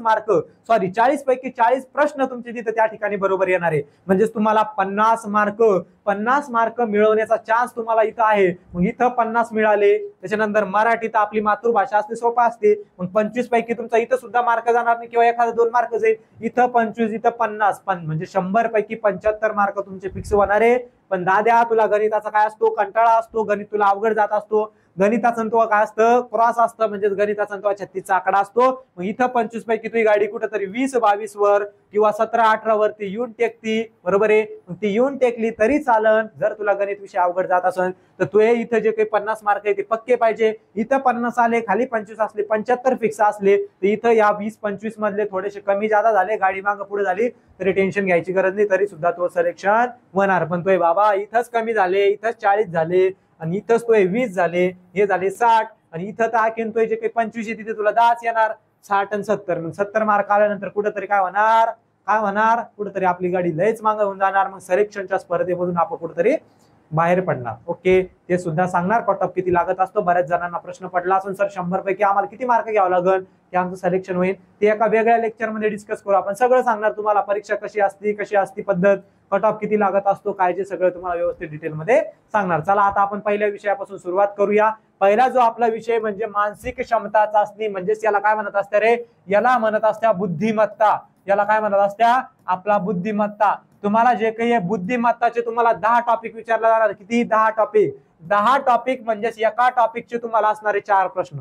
S1: प्रश्न तुमचे तिथे त्या ठिकाणी बरोबर येणार आहे. म्हणजेच तुम्हाला 50 मार्क मिळवण्याचा चान्स तुम्हाला इथं आहे. मग इथं 50 मिळाले, त्याच्यानंतर मराठीत आपली मातृभाषा असते, सोपा असते, मग 25 पैकी तुमचा इथं सुद्धा मार्क जाणार नाही किंवा एखादा 2 मार्क जाईल. इथं 25, इथं 50, म्हणजे 100 पैकी 75 मार्क तुमचे फिक्स होणार आहे. पण दाद्या, तुला गणिताचा काय असतो? कंटाळा असतो, गणित तुला अवघड जात असतो. गणिताचा तो काय असतं? क्रॉस असतं, म्हणजे गणिताचा तो 36चा आकडा असतो. मग इथं 25 पैकी तुझी गाडी कुठेतरी 20-22 वर किंवा 17-18 वरती येऊन टेकती. बरोबर आहे. मग ती येऊन टेकली तरी चालन. जर तुला गणित विषय अवघड जात असेल तर तू इथं जे काही 50 मार्क आहे ते पक्के पाहिजे. इथं 50 आले, खाली 25 असले, 75 फिक्स असले, तर इथं या 20-25 मधले थोडेसे कमी जादा झाले, गाडी मागं पुढे झाली तरी टेन्शन घ्यायची गरज नाही, तरी सुद्धा तो सिलेक्शन होणार. पण तो बाबा इथंच कमी झाले, इथंच 40 झाले आणि इथंच तो 20 झाले, हे झाले 60, आणि इथं तर आखीन तो जे काही 25 आहे तिथे तुला 10 येणार. 60 आणि 70, मग 70 मार्क आल्यानंतर कुठेतरी काय होणार? कुठेतरी आपली गाडी लयच मागं होऊन जाणार. मग सिलेक्शनच्या स्पर्धेमधून आपण कुठेतरी बाहेर पडणार. ओके, ते सुद्धा सांगणार कट ऑफ किती लागत असतो. बऱ्याच जणांना प्रश्न पडला असून सर 100 पैकी आम्हाला किती मार्क घ्यावं लागेल ते आमचं सिलेक्शन होईल, ते एका वेगळ्या लेक्चर मध्ये डिस्कस करू. आपण सगळं सांगणार तुम्हाला, परीक्षा कशी असती पद्धत, कट ऑफ किती लागत असतो, काय जे सगळं तुम्हाला व्यवस्थित डिटेल मध्ये सांगणार. चला आता आपण पहिल्या विषयापासून सुरुवात करूया. पहिला जो आपला विषय म्हणजे मानसिक क्षमता चाचणी, म्हणजेच याला काय म्हणत असते रे? याला म्हणत असत्या बुद्धिमत्ता. याला काय म्हणत असत्या? आपला बुद्धिमत्ता. तुम्हाला जे काही बुद्धिमत्ताचे तुम्हाला 10 टॉपिक विचारले जाणार. किती? 10 टॉपिक. 10 टॉपिक म्हणजेच एका टॉपिकचे तुम्हाला असणारे 4 प्रश्न.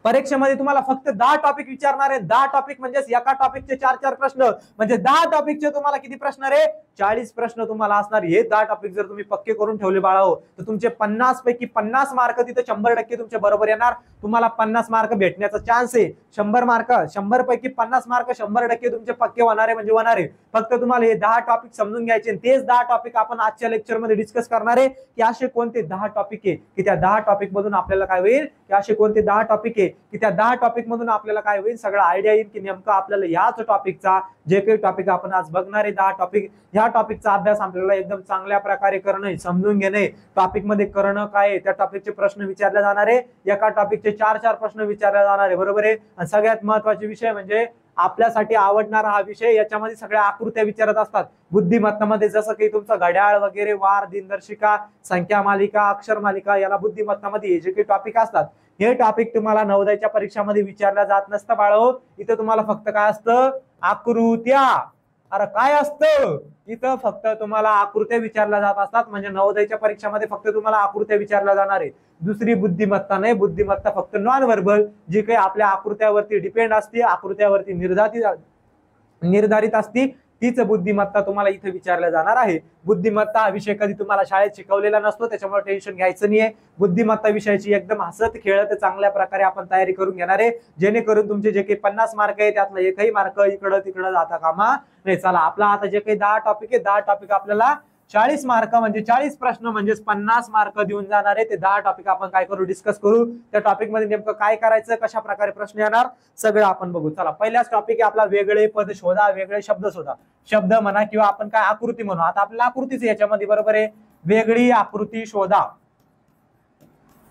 S1: परीक्षेमध्ये तुम्हाला फक्त 10 टॉपिक विचारणार आहे. 10 टॉपिक म्हणजेच एका टॉपिकचे 4 प्रश्न, म्हणजे 10 टॉपिकचे तुम्हाला किती प्रश्न रे? 40 प्रश्न तुम्हाला असणार. हे 10 टॉपिक जर तुम्ही पक्के करून ठेवले बाळाओ तर तुमचे 50 पैकी 50 मार्क तिथे 100% तुमचे बरोबर येणार. तुम्हाला 50 मार्क भेटण्याचा चान्स आहे. 100 मार्क, 100 पैकी 50 मार्क 100% तुमचे पक्के होणार आहे, म्हणजे होणार आहे. फक्त तुम्हाला हे 10 टॉपिक समजून घ्यायचे. तेच 10 टॉपिक आपण आजच्या लेक्चर मध्ये डिस्कस करणार आहे की असे कोणते 10 टॉपिक आहे की त्या 10 टॉपिक मधून आपल्याला काय होईल, की असे कोणते 10 टॉपिक आहे की त्या 10 टॉपिक मधून आपल्याला काय होईल, सगळं आयडिया येईल की नेमकं आपल्याला याच टॉपिकचा जे काही टॉपिक आपण आज बघणार आहे 10 टॉपिक, ह्या टॉपिकचा अभ्यास आपल्याला एकदम चांगल्या प्रकारे करणं, समजून घेणे, टॉपिक मध्ये करणं काय, त्या टॉपिकचे प्रश्न विचारले जाणार आहे. एका टॉपिकचे 4 प्रश्न विचारले जाणार आहे, बरोबर आहे. आणि सगळ्यात महत्त्वाचे विषय म्हणजे आपल्यासाठी आवडणारा हा विषय, याच्यामध्ये सगळ्या आकृत्या विचारत असतात. बुद्धिमत्तामध्ये जसं काही तुमचं घड्याळ वगैरे, वार, दिनदर्शिका, संख्या मालिका, अक्षर मालिका, याला बुद्धिमत्तामध्ये जे काही टॉपिक असतात हे टॉपिक तुम्हाला नवोदयच्या परीक्षामध्ये विचारल्या जात नसतं बाळो. इथं तुम्हाला फक्त काय असतं? आकृत्या. अरे काय असतं इथं? फक्त तुम्हाला आकृत्या विचारल्या जात असतात. म्हणजे नवोदयच्या परीक्षामध्ये फक्त तुम्हाला आकृत्या विचारल्या जाणार आहे. दुसरी बुद्धिमत्ता नाही. बुद्धिमत्ता फक्त नॉन व्हर्बल जी काही आपल्या आकृत्यावरती डिपेंड असते, आकृत्यावरती निर्धारित असते, तीच बुद्धिमत्ता तुम्हाला इथे विचारल्या जाणार आहे. बुद्धिमत्ता हा विषय कधी तुम्हाला शाळेत शिकवलेला नसतो, त्याच्यामुळे टेन्शन घ्यायचं नाहीये. बुद्धिमत्ता विषयाची एकदम हसत खेळत चांगल्या प्रकारे आपण तयारी करून घेणार आहे, जेणेकरून तुमचे जे काही 50 मार्क आहे त्यातला एकही मार्क इकडं तिकडं जाता कामा नाही. चला, आपला आता जे काही 10 टॉपिक आहे, 10 टॉपिक आपल्याला 40 मार्क म्हणजे 40 प्रश्न म्हणजे 50 मार्क देऊन जाणार आहे. ते 10 टॉपिक आपण काय करू, डिस्कस करू. त्या टॉपिक मध्ये नेमकं काय करायचं, कशा प्रकारे प्रश्न येणार, सगळं आपण बघू. चला, पहिलाच टॉपिक आहे आपला वेगळे पद शोधा, वेगळे शब्द शोधा. शब्द म्हणा किंवा आपण काय आकृती म्हणू. आता आपल्याला आकृतीच याच्यामध्ये, बरोबर आहे. वेगळी आकृती शोधा.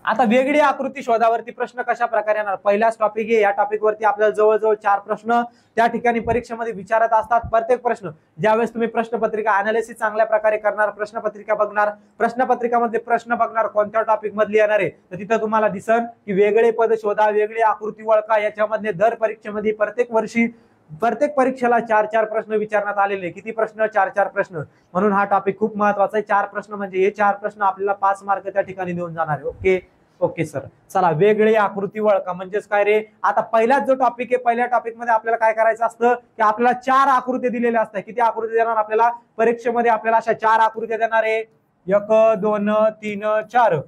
S1: आता वेगळी आकृती शोधावरती प्रश्न कशा प्रकारे येणार? पहिलाच टॉपिक आहे. या टॉपिक वरती आपल्याला जवळजवळ 4 प्रश्न त्या ठिकाणी परीक्षेमध्ये विचारत असतात. प्रत्येक प्रश्न ज्यावेळेस तुम्ही प्रश्नपत्रिका अनालिसिस चांगल्या प्रकारे करणार, प्रश्नपत्रिका बघणार, प्रश्नपत्रिकामध्ये प्रश्न बघणार कोणत्या टॉपिक मधली येणार आहे, तर तिथं तुम्हाला दिसन की वेगळे पद शोधा, वेगळी आकृती ओळखा. याच्यामध्ये दर परीक्षेमध्ये प्रत्येक वर्षी प्रत्येक परीक्षेला 4 प्रश्न विचारण्यात आलेले. किती प्रश्न? 4 प्रश्न. म्हणून हा टॉपिक खूप महत्वाचा आहे. 4 प्रश्न म्हणजे हे 4 प्रश्न आपल्याला 5 मार्क त्या ठिकाणी देऊन जाणार आहे. Okay okay sir. चला, वेगळी आकृती ओळखा म्हणजेच काय रे? आता पहिलाच जो टॉपिक आहे, पहिल्या टॉपिक मध्ये आपल्याला काय करायचं असतं की आपल्याला 4 आकृत्या दिलेल्या असतात. किती आकृती देणार आपल्याला परीक्षेमध्ये? आपल्याला अशा 4 आकृत्या देणार आहे. 1 2 3 4.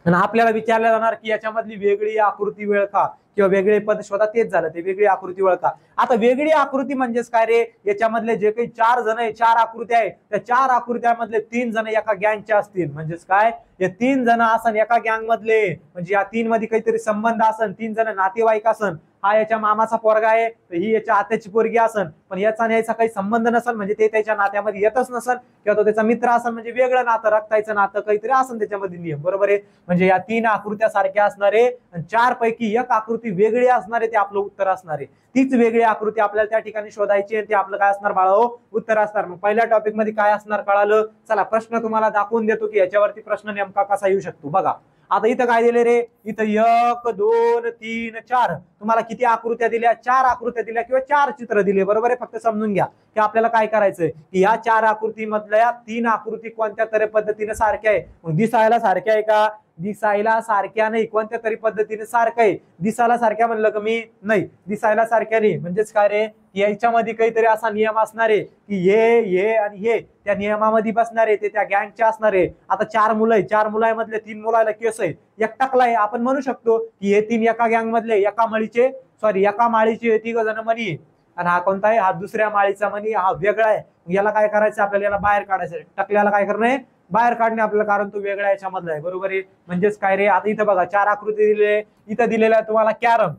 S1: आणि आपल्याला विचारलं जाणार की याच्यामधली वेगळी आकृती ओळखा किंवा वेगळे पद शोधा. तेच झालं, ते वेगळी आकृती ओळखा. आता वेगळी आकृती म्हणजेच काय रे? याच्यामधले जे काही 4 जण आहे, 4 आकृत्या आहे, त्या 4 आकृत्यामधले 3 जण एका गँगच्या असतील. म्हणजेच काय? या 3 जण असन एका गँग मधले, म्हणजे या 3 मध्ये काहीतरी संबंध असन, 3 जण नातेवाईक असन. हा याच्या मामाचा पोरगा आहे, ही याच्या आत्याची पोरगी असन, पण याचा आणि याचा काही संबंध नसन, म्हणजे ते त्याच्या नात्यामध्ये येतच नसन, किंवा तो त्याचा मित्र असन, म्हणजे वेगळं नातं, रक्ताचं नातं काहीतरी असन त्याच्यामध्ये नियम, बरोबर आहे. म्हणजे या 3 आकृत्या सारख्या असणार आहे आणि 4 पैकी एक आकृती वेगळी असणार आहे, ते आपलं उत्तर असणार आहे. तीच वेगळी आकृती आपल्याला त्या ठिकाणी शोधायची आणि ते आपलं काय असणार बाळाओ? उत्तर असणार. मग पहिल्या टॉपिक मध्ये काय असणार कळालं? चला, प्रश्न तुम्हाला दाखवून देतो की याच्यावरती प्रश्न नेमका कसा येऊ शकतो. बघा, आता इथं काय दिले रे? इथं 1 2 3 4. तुम्हाला किती आकृत्या दिल्या? 4 आकृत्या दिल्या किंवा 4 चित्र दिले, बरोबर आहे. फक्त समजून घ्या की आपल्याला काय करायचंय की या 4 आकृतीमधल्या 3 आकृती कोणत्या तरी पद्धतीने सारख्या आहे. मग दिसायला सारख्या आहे का? दिसायला सारख्या नाही, कोणत्या तरी पद्धतीने सारखं आहे. दिसायला सारख्या म्हणलं का मी? नाही, दिसायला सारख्या नाही. म्हणजेच काय रे? याच्यामध्ये काहीतरी असा नियम असणार आहे की हे आणि हे त्या नियमामध्ये बसणार आहे, ते त्या गँगचे असणार आहे. आता 4 मुलं आहे, 4 मुलांमधले 3 मुलाला केस आहे, एक टकला आहे. आपण म्हणू शकतो की हे 3 एका गँग मधले, एका माळीचे 3 जण मणी, आणि हा कोणता आहे? हा दुसऱ्या माळीचा मणी, हा वेगळा आहे. याला काय करायचं आपल्याला? याला बाहेर काढायचं. टकल्याला काय करणं आहे? बाहेर काढणे आपल्याला, कारण तो वेगळ्या याच्यामधला आहे, बरोबर आहे. म्हणजेच काय रे? आता इथं बघा 4 आकृती दिले. इथं दिलेला आहे तुम्हाला कॅरम.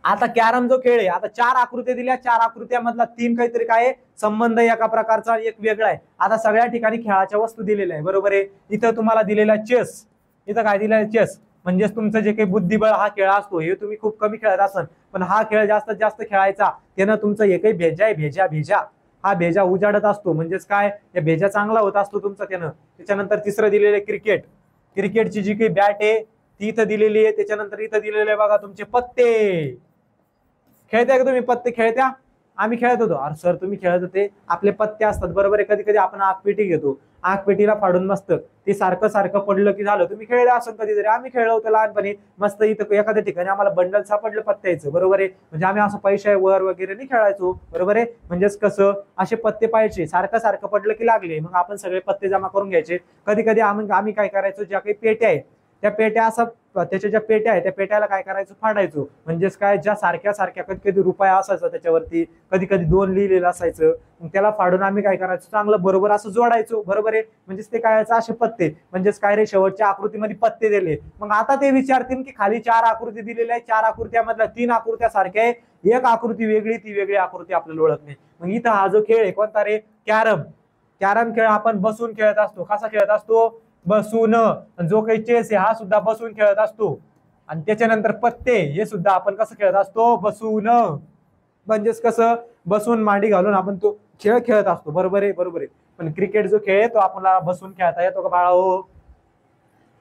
S1: आता कॅरम जो खेळ आहे, आता 4 आकृत्या दिल्या, 4 आकृत्यामधला 3 काहीतरी काय संबंध एका प्रकारचा, एक वेगळा आहे. आता सगळ्या ठिकाणी खेळाच्या वस्तू दिलेल्या आहे, बरोबर आहे. इथं तुम्हाला दिलेला चेस. इथं काय दिलेलं? चेस. म्हणजेच तुमचं जे काही बुद्धिबळ हा खेळ असतो, हे तुम्ही खूप कमी खेळत असाल, पण हा खेळ जास्तीत जास्त खेळायचा. त्यानं तुमचं हे काही भेजा आहे, भेजा हा भेजा उजाडत असतो. म्हणजेच काय? या भेजा चांगला होत असतो तुमचा त्यानं. त्याच्यानंतर तिसरं दिलेलं क्रिकेट. क्रिकेटची जी काही बॅट आहे ती इथं दिलेली आहे. त्याच्यानंतर इथं दिलेले बघा तुमचे पत्ते. खेळताय का तुम्ही? पत्ते खेळत्या? आम्ही खेळत होतो. अरे सर तुम्ही खेळत होते, आपले पत्ते असतात बरोबर आहे. कधी कधी आपण आगपेटी घेतो, आगपेटीला फाडून मस्त ते सारखं सारखं पडलं की झालं. तुम्ही खेळले असं कधीतरी, आम्ही खेळलो होतो लहानपणी मस्त. इथं एखाद्या ठिकाणी आम्हाला बंडल सापडलं पत्त्याचं बरोबर आहे, म्हणजे आम्ही असं पैसे वर वगैरे नाही खेळायचो बरोबर आहे. म्हणजेच कसं असे पत्ते पाहायचे, सारखं सारखं पडलं की लागले, मग आपण सगळे पत्ते जमा करून घ्यायचे. कधी कधी आम्ही काय करायचो, ज्या काही पेट्या आहेत त्या पेट्या असं, त्याच्या ज्या पेट्या आहेत त्या पेट्याला काय करायचो, फाडायचो. म्हणजेच काय, ज्या सारख्या सारख्या कधी कधी रुपया असायचा त्याच्यावरती, कधी कधी 2 लिहिलेलं असायचं, मग त्याला फाडून आम्ही काय करायचो, चांगलं बरोबर असं जोडायचो बरोबर आहे. म्हणजेच ते काय असे पत्ते, म्हणजेच काय रे, शेवटच्या आकृतीमध्ये पत्ते दिले. मग आता ते विचारतील की खाली 4 आकृती दिलेल्या आहे, 4 आकृत्यामधल्या 3 आकृत्या सारख्या आहे, एक आकृती वेगळी, ती वेगळी आकृती आपल्याला ओळख नाही. मग इथं हा जो खेळ आहे कोणता रे, कॅरम. कॅरम खेळ आपण बसून खेळत असतो. कसा खेळत असतो, बसून. जो काही चेस आहे हा सुद्धा बसून खेळत असतो. आणि त्याच्यानंतर पत्ते हे सुद्धा आपण कसं खेळत असतो, बसून. म्हणजेच कसं, बसून मांडी घालून आपण तो खेळ खेळत असतो बरोबर आहे, बरोबर आहे. पण क्रिकेट जो खेळ आहे तो आपल्याला बसून खेळता येतो का बाळा हो.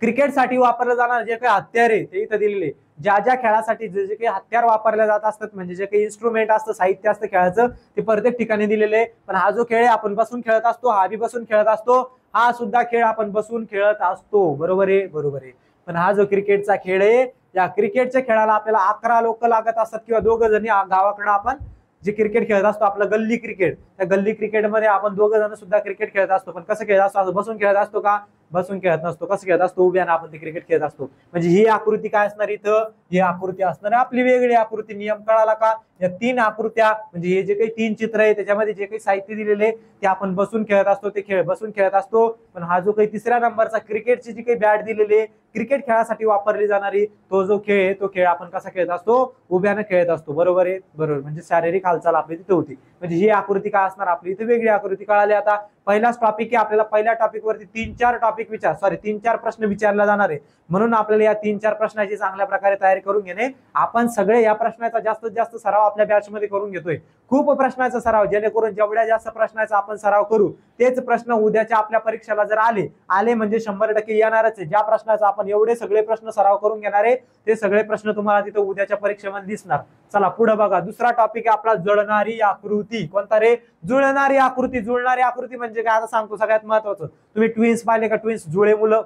S1: क्रिकेटसाठी वापरलं जाणार जे काही हत्यार आहे ते इथं दिलेले. ज्या ज्या खेळासाठी जे जे काही हत्यार वापरले जात असतात, म्हणजे जे काही इन्स्ट्रुमेंट असतं, साहित्य असतं खेळाचं, ते प्रत्येक ठिकाणी दिलेले. पण हा जो खेळ आहे आपण बसून खेळत असतो, हा बी बसून खेळत असतो, हा सुद्धा खेळ आपण बसून खेळत असतो बरोबर आहे, बरोबर आहे. पण हा जो क्रिकेटचा खेळ आहे, या क्रिकेटच्या खेळाला आपल्याला 11 लोक लागत असतात किंवा 2 जणी. गावाकडे आपण जे क्रिकेट खेळत असतो आपलं गल्ली क्रिकेट, त्या गल्ली क्रिकेटमध्ये आपण 2 जण सुद्धा क्रिकेट खेळत असतो. पण कसं खेळत असतो, बसून खेळत असतो का, बसून खेळत नसतो. कसं खेळत असतो, उभ्यानं आपण ते क्रिकेट खेळत असतो. म्हणजे ही आकृती काय असणार इथं, ही आकृती असणार आपली वेगळी आकृती. नियम कळाला का, या 3 आकृत्या म्हणजे हे जे काही 3 चित्र आहे त्याच्यामध्ये जे काही साहित्य दिलेले ते आपण बसून खेळत असतो, ते खेळ बसून खेळत असतो. पण हा जो काही 3ऱ्या नंबरचा क्रिकेटची जी काही बॅट दिलेली, क्रिकेट खेळासाठी वापरली जाणारी, तो जो खेळ आहे तो खेळ आपण कसा खेळत असतो, उभ्यानं खेळत असतो बरोबर आहे, बरोबर. म्हणजे शारीरिक हालचाल आपली तिथे होती. म्हणजे ही आकृती काय असणार आपली इथे वेगळी आकृती. कळाली आता. पहिलाच टॉपिक आहे आपल्याला, पहिल्या टॉपिक वरती 3-4 टॉपिक 3-4 प्रश्न विचारला जाणार आहे. म्हणून आपल्याला या 3-4 प्रश्नाची चांगल्या प्रकारे तयारी करून घेणे. आपण सगळे या प्रश्नाचा जास्तीत जास्त सराव आपल्या बॅच मध्ये करून घेतोय. खूप प्रश्नाचा सराव, जेणेकरून जेवढ्या जास्त प्रश्नाचा आपण सराव करू तेच प्रश्न उद्याच्या आपल्या परीक्षेला जर आले म्हणजे 100% येणारच आहे. ज्या प्रश्नाचा आपण एवढे सगळे प्रश्न सराव करून घेणार आहे ते सगळे प्रश्न तुम्हाला तिथे उद्याच्या परीक्षेमध्ये दिसणार. चला पुढे बघा. दुसरा टॉपिक आहे आपला जुळणारी आकृती. कोणता रे, जुळणारी आकृती. जुळणारी आकृती म्हणजे काय आता सांगतो. सगळ्यात महत्वाचं, तुम्ही ट्विन्स पाहिले का, ट्विन्स जुळे मुलं.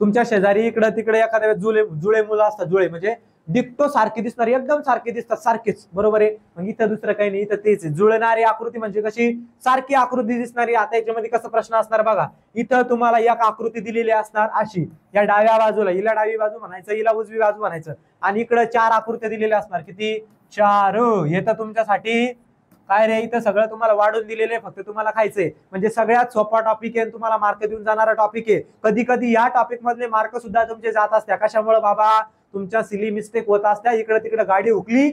S1: तुमच्या शेजारी इकडे तिकडे एखाद्या जुळे मुलं असतात. जुळे म्हणजे डिक्टो सारखे दिसणार, एकदम सारखे दिसतात, सारखेच बरोबर आहे. मग इथं दुसरं काही नाही, इथं तेच. जुळणारी आकृती म्हणजे कशी, सारखी आकृती दिसणारी. आता याच्यामध्ये कसं प्रश्न असणार बघा. इथं तुम्हाला एक आकृती दिलेली असणार अशी, या डाव्या बाजूला, हिला डावी बाजू म्हणायचं, हिला उजवी बाजू म्हणायचं. आणि इकडे 4 आकृत्या दिलेल्या असणार. किती, 4. हे तर तुमच्यासाठी काय रे, इथं सगळं तुम्हाला वाढून दिलेलं, फक्त तुम्हाला खायचंय. म्हणजे सगळ्यात सोपा टॉपिक आहे, तुम्हाला मार्क देऊन जाणारा टॉपिक आहे. कधी कधी या टॉपिक मधले मार्क सुद्धा तुमचे जात असत्या. कशामुळे बाबा, तुमच्या सिली मिस्टेक होत असत्या. इकडे तिकडे गाडी हुकली,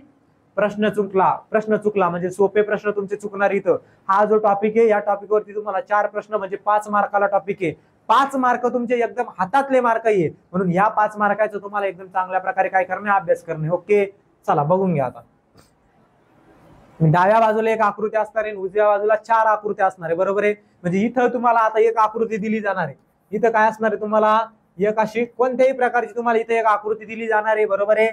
S1: प्रश्न चुकला म्हणजे सोपे प्रश्न तुमचे चुकणार. इथं हा जो टॉपिक आहे, या टॉपिक वरती तुम्हाला 4 प्रश्न म्हणजे 5 मार्काला टॉपिक आहे. 5 मार्क तुमचे एकदम हातातले मार्क आहे. म्हणून या 5 मार्काचं तुम्हाला एकदम चांगल्या प्रकारे काय करणे, अभ्यास करणे. ओके, चला बघून घ्या आता. डाव्या बाजूला एक आकृती असणार आहे, उजव्या बाजूला 4 आकृत्या असणार आहे बरोबर आहे. म्हणजे इथं तुम्हाला आता एक आकृती दिली जाणार आहे. इथं काय असणार आहे, तुम्हाला एक अशी कोणत्याही प्रकारची तुम्हाला इथे एक आकृती दिली जाणार आहे बरोबर आहे.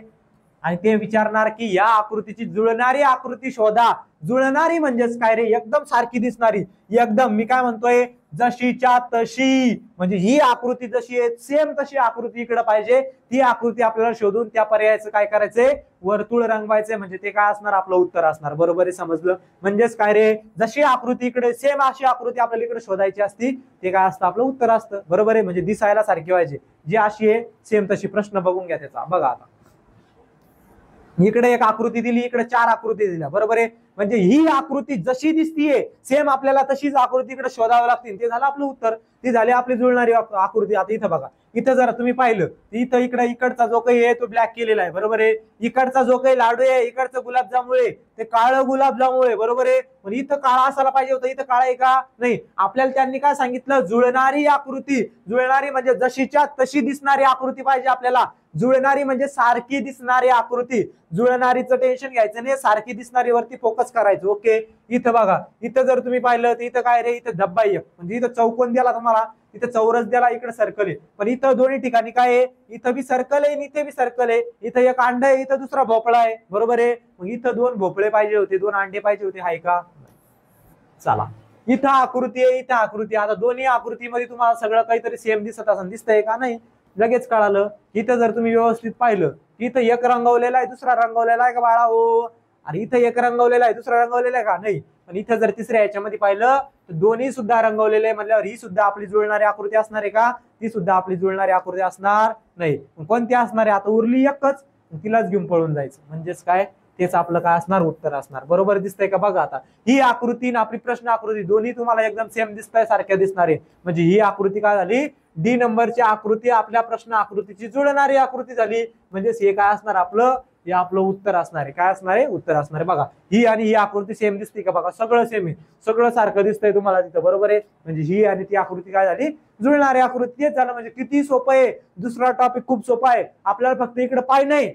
S1: आणि ते विचारणार की या आकृतीची जुळणारी आकृती शोधा. जुळणारी म्हणजेच काय रे, एकदम सारखी दिसणारी, एकदम मी काय म्हणतोय, जशीच्या तशी. म्हणजे ही आकृती जशी आहे सेम तशी आकृती इकडे पाहिजे. ती आकृती आपल्याला शोधून त्या पर्यायाचं काय करायचंय, वर्तुळ रंगवायचंय. म्हणजे ते काय असणार, आपलं उत्तर असणार बरोबर आहे. समजलं. म्हणजेच काय रे, जशी आकृती इकडे सेम अशी आकृती आपल्याला इकडे शोधायची असती, ते काय असतं, आपलं उत्तर असतं बरोबर आहे. म्हणजे दिसायला सारखी पाहिजे, जी अशी आहे सेम तशी. प्रश्न बघून घ्या त्याचा. बघा आता, इकडे एक आकृती दिली, इकडे 4 आकृती दिल्या बरोबर आहे. म्हणजे ही आकृती जशी दिसतीये सेम आपल्याला तशीच आकृती इकडे शोधावी लागतील. ते झालं आपलं उत्तर, ती झाली आपली जुळणारी आकृती. आता इथं बघा, इथं जरा तुम्ही पाहिलं इथं इकडे इकडचा जो काही आहे तो ब्लॅक केलेला आहे बरोबर आहे. इकडचा जो काही लाडू आहे, इकडचं गुलाबजामुन आहे, ते काळं गुलाबजामुन आहे बरोबर आहे. पण इथं काळा असायला पाहिजे होतं, इथं काळा आहे का नाही. आपल्याला त्यांनी काय सांगितलं, जुळणारी आकृती. जुळणारी म्हणजे जशीच्या तशी दिसणारी आकृती पाहिजे आपल्याला. जुळणारी म्हणजे सारखी दिसणारी आकृती. जुळणारीचं टेन्शन घ्यायचं नाही, सारखी दिसणारी वरती फोकस करायचं. ओके, इथं बघा, इथं जर तुम्ही पाहिलं तर इथं काय रे, इथं धब्बा एक म्हणजे इथं चौकोन दिला तुम्हाला, इथं चौरस दिला, इकडे सर्कल आहे, पण इथं दोन्ही ठिकाणी काय आहे, इथं बी सर्कल आहे आणि इथे बी सर्कल आहे, इथं एक अंड आहे, इथं दुसरा भोपळा आहे, बरोबर आहे. मग इथं 2 भोपळे पाहिजे होते, 2 अंडे पाहिजे होते, हाय का? चला, इथं आकृती आहे, इथं आकृती. आता दोन्ही आकृतीमध्ये तुम्हाला सगळं काहीतरी सेम दिसत असेल, दिसतंय का नाही? लगेच कळालं. इथं जर तुम्ही व्यवस्थित पाहिलं, इथं एक रंगवलेला आहे, दुसरा रंगवलेला आहे का बाळा? हो. आणि इथं एक रंगवलेला आहे, दुसरा रंगवलेला आहे का? नाही. पण इथं जर तिसऱ्या याच्यामध्ये पाहिलं तर दोन्ही सुद्धा रंगवलेले आहे, म्हणल्यावर ही सुद्धा आपली जुळणारी आकृती असणार आहे का? ती सुद्धा आपली जुळणारी आकृती असणार नाही. कोणती असणार आहे? आता उरली एकच, तिलाच घेऊन पळून जायचं. म्हणजेच काय? तेच आपलं काय असणार? उत्तर असणार. बरोबर दिसतंय का? बघा आता ही आकृती आणि आपली प्रश्न आकृती दोन्ही तुम्हाला एकदम सेम दिसताय, सारख्या दिसणार आहे. म्हणजे ही आकृती काय झाली? डी नंबरची आकृती आपल्या प्रश्न आकृतीची जुळणारी आकृती झाली. म्हणजेच हे काय असणार आपलं? हे आपलं उत्तर असणार आहे. काय असणार आहे? उत्तर असणार आहे. बघा ही आणि ही आकृती सेम दिसते का? बघा सगळं सेम आहे, सगळं सारखं दिसतंय तुम्हाला तिथं, बरोबर आहे. म्हणजे ही आणि ती आकृती काय झाली? जुळणारी आकृती. तेच झालं. म्हणजे किती सोपं आहे. दुसरा टॉपिक खूप सोपा आहे. आपल्याला फक्त इकडे पाय नाही,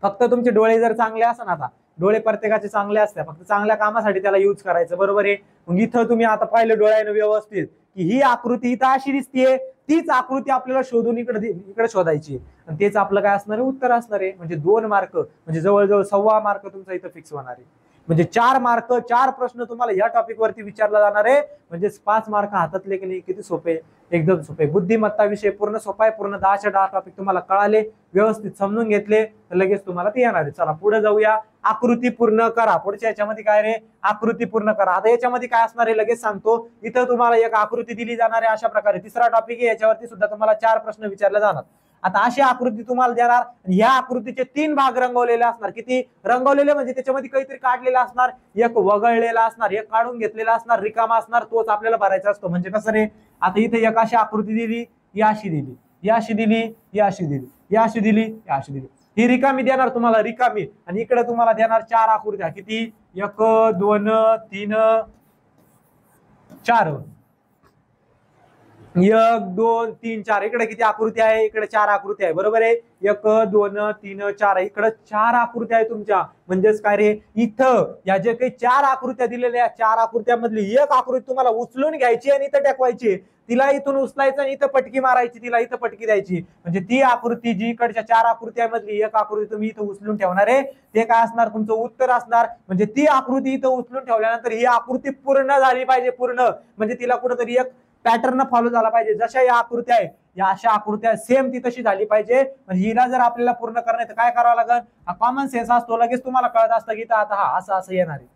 S1: फक्त तुमचे डोळे जर चांगले असतात, आता डोळे प्रत्येकाचे चांगले असतात, फक्त चांगल्या कामासाठी त्याला युज करायचं, बरोबर आहे. मग इथं तुम्ही आता पाहिलं डोळ्यानं व्यवस्थित की ही आकृती इथं अशी दिसतीये, तीच आकृती आपल्याला शोधून इकडे शोधायची आणि तेच आपलं काय असणार आहे? उत्तर असणार आहे. म्हणजे 2 मार्क, म्हणजे जवळजवळ 1.25 मार्क तुमचा इथं फिक्स होणार आहे. म्हणजे 4 मार्क, 4 प्रश्न तुम्हाला या टॉपिक वरती विचारला जाणार आहे. म्हणजे 5 मार्क हातातले की नाही? किती सोपे, एकदम सोपे. बुद्धिमत्ता विषय पूर्ण सोपा आहे. पूर्ण 10च्या 10 टॉपिक तुम्हाला कळाले, व्यवस्थित समजून घेतले तर लगेच तुम्हाला ते येणार आहे. चला पुढे जाऊया. आकृती पूर्ण करा. पुढच्या याच्यामध्ये काय रे? आकृती पूर्ण करा. आता याच्यामध्ये काय असणार आहे लगेच सांगतो. इथं तुम्हाला एक आकृती दिली जाणार आहे अशा प्रकारे. तिसरा टॉपिक आहे, याच्यावरती सुद्धा तुम्हाला 4 प्रश्न विचारले जाणार. आता अशी आकृती तुम्हाला देणार, ह्या आकृतीचे 3 भाग रंगवलेले असणार. किती रंगवलेले? म्हणजे त्याच्यामध्ये काहीतरी काढलेलं असणार, एक वगळलेला असणार, एक काढून घेतलेला असणार, रिकामा असणार, तोच आपल्याला भरायचा असतो. म्हणजे कसं रे? आता इथे एक अशी आकृती दिली, ही अशी दिली, ही अशी दिली, ही अशी दिली, ही अशी दिली, ही अशी दिली. ही रिकामी देणार तुम्हाला, रिकामी. आणि इकडे तुम्हाला देणार 4 आकृत्या. किती? 1 2 3 4. 1 2 3 4. इकडे किती आकृती आहे? इकडे 4 आकृती आहे, बरोबर आहे. 1 2 3 4. इकडे 4 आकृत्या आहे तुमच्या. म्हणजेच काय रे? इथं या जे काही 4 आकृत्या दिलेल्या, 4 आकृत्यामधली एक आकृती तुम्हाला उचलून घ्यायची आणि इथं टाकवायची. तिला इथून उचलायचं आणि इथं पटकी मारायची, तिला इथं पटकी द्यायची. म्हणजे ती आकृती जी इकडच्या 4 आकृत्यामधली एक आकृती तुम्ही इथं उचलून ठेवणार आहे, ते काय असणार? तुमचं उत्तर असणार. म्हणजे ती आकृती इथं उचलून ठेवल्यानंतर ही आकृती पूर्ण झाली पाहिजे, पूर्ण. म्हणजे तिला कुठेतरी एक पॅटर्न फॉलो झाला पाहिजे. जशा या आकृत्या आहे, या अशा आकृत्या सेम ती तशी झाली पाहिजे. म्हणजे हिला जर आपल्याला पूर्ण करण्यात काय करावं लागेल? हा कॉमन सेन्स असतो, लगेच तुम्हाला कळत असतं की आता हा असं असं येणार आहे,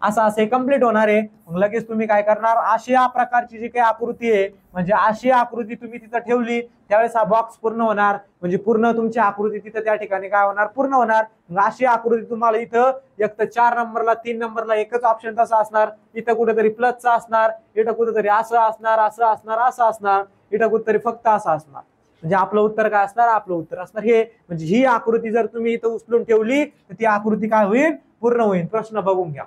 S1: असं असं कम्प्लीट होणार आहे. मग लगेच तुम्ही काय करणार? अशा प्रकारची जी काही आकृती आहे, म्हणजे अशी आकृती तुम्ही तिथं ठेवली त्यावेळेस हा बॉक्स पूर्ण होणार. म्हणजे पूर्ण तुमची आकृती तिथं त्या ठिकाणी काय होणार? पूर्ण होणार. मग अशी आकृती तुम्हाला इथं एक तर 4 नंबरला 3 नंबरला एकच ऑप्शन तसा असणार, इथं कुठेतरी प्लसचा असणार, इथं कुठेतरी असं असणार, असं असणार, असं असणार, इथं कुठेतरी फक्त असं असणार. म्हणजे आपलं उत्तर काय असणार? आपलं उत्तर असणार हे. म्हणजे ही आकृती जर तुम्ही इथं उचलून ठेवली तर ती आकृती काय होईल? पूर्ण होईल. प्रश्न बघून घ्या.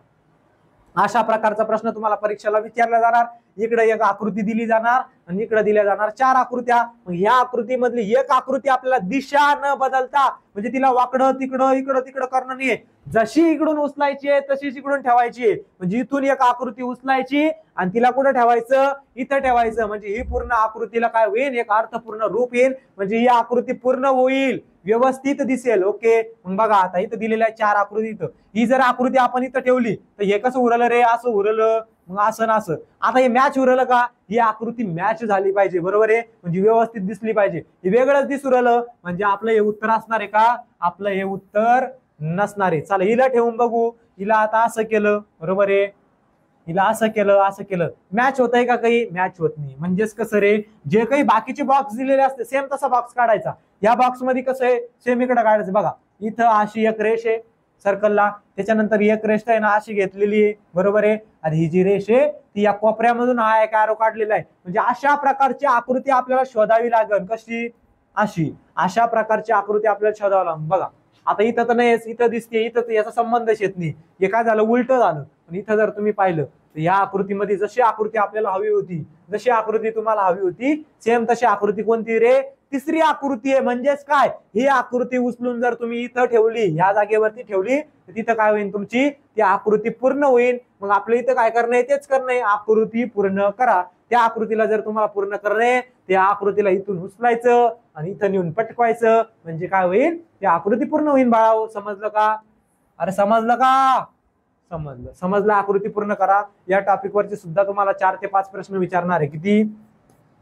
S1: अशा प्रकारचा प्रश्न तुम्हाला परीक्षेला विचारला जाणार. इकडे एक आकृती दिली जाणार आणि इकडे दिल्या जाणार 4 आकृत्या. मग ह्या आकृतीमधली एक आकृती आपल्याला दिशा न बदलता, म्हणजे तिला वाकडं तिकडं इकडं तिकडं करणं नाहीये, जशी इकडून उचलायची आहे तशीच इकडून ठेवायची आहे. म्हणजे इथून एक आकृती उचलायची आणि तिला कुठं ठेवायचं? इथं ठेवायचं. म्हणजे ही पूर्ण आकृतीला काय होईल? एक अर्थपूर्ण रूप येईल. म्हणजे ही आकृती पूर्ण होईल, व्यवस्थित दिसेल. ओके. मग बघा आता इथं दिलेल्या 4 आकृती, इथं ही जर आकृती आपण इथं ठेवली तर हे कसं उरलं रे? असं उरलं. मग असं ना असं. आता हे मॅच उरलं का? ही आकृती मॅच झाली पाहिजे, बरोबर आहे. म्हणजे व्यवस्थित दिसली पाहिजे. हे वेगळंच दिसू राहिलं म्हणजे आपलं हे उत्तर असणार आहे का? आपलं हे उत्तर नसणार आहे. चला हिला ठेवून बघू. हिला आता असं केलं, बरोबर आहे. हिला असं केलं, असं केलं, मॅच होत आहे का? काही मॅच होत नाही. म्हणजेच कसं रे? जे काही बाकीचे बॉक्स दिलेले असते सेम तसा बॉक्स काढायचा. या बॉक्स मध्ये कसं आहे? सेम इकडे काढायचं. बघा इथं अशी एक रेष आहे सर्कलला, त्याच्यानंतर एक रेष आहे ना अशी घेतलेली आहे, बरोबर आहे. आणि ही जी रेष आहे ती या कोपऱ्यामधून हा एक ॲरो काढलेला आहे. म्हणजे अशा प्रकारची आकृती आपल्याला शोधावी लागेल. कशी? अशी. अशा प्रकारची आकृती आपल्याला शोधावी लागेल. बघा आता इथं तर नाही, इथं दिसते, इथं याचा संबंधच येत नाही. हे काय झालं? उलट झालं. पण इथं जर तुम्ही पाहिलं तर या आकृतीमध्ये जशी आकृती आपल्याला हवी होती, जशी आकृती तुम्हाला हवी होती, सेम तशी आकृती कोणती रे? तिसरी आकृती आहे. म्हणजेच काय? ही आकृती उचलून जर तुम्ही इथं ठेवली, ह्या जागेवरती ठेवली तर तिथं काय होईल? तुमची ती आकृती पूर्ण होईल. मग आपलं इथं काय करणं आहे? तेच करणं आहे, आकृती पूर्ण करा. त्या आकृतीला जर तुम्हाला पूर्ण करणे, त्या आकृतीला इथून उचलायचं आणि इथं नेऊन पटकवायचं, म्हणजे काय होईल, ती आकृती पूर्ण होईल बाळाओ. समजलं का? अरे समजलं का? समजलं. आकृती पूर्ण करा. या टॉपिक वरती सुद्धा तुम्हाला 4 ते 5 प्रश्न विचारणार आहे. किती?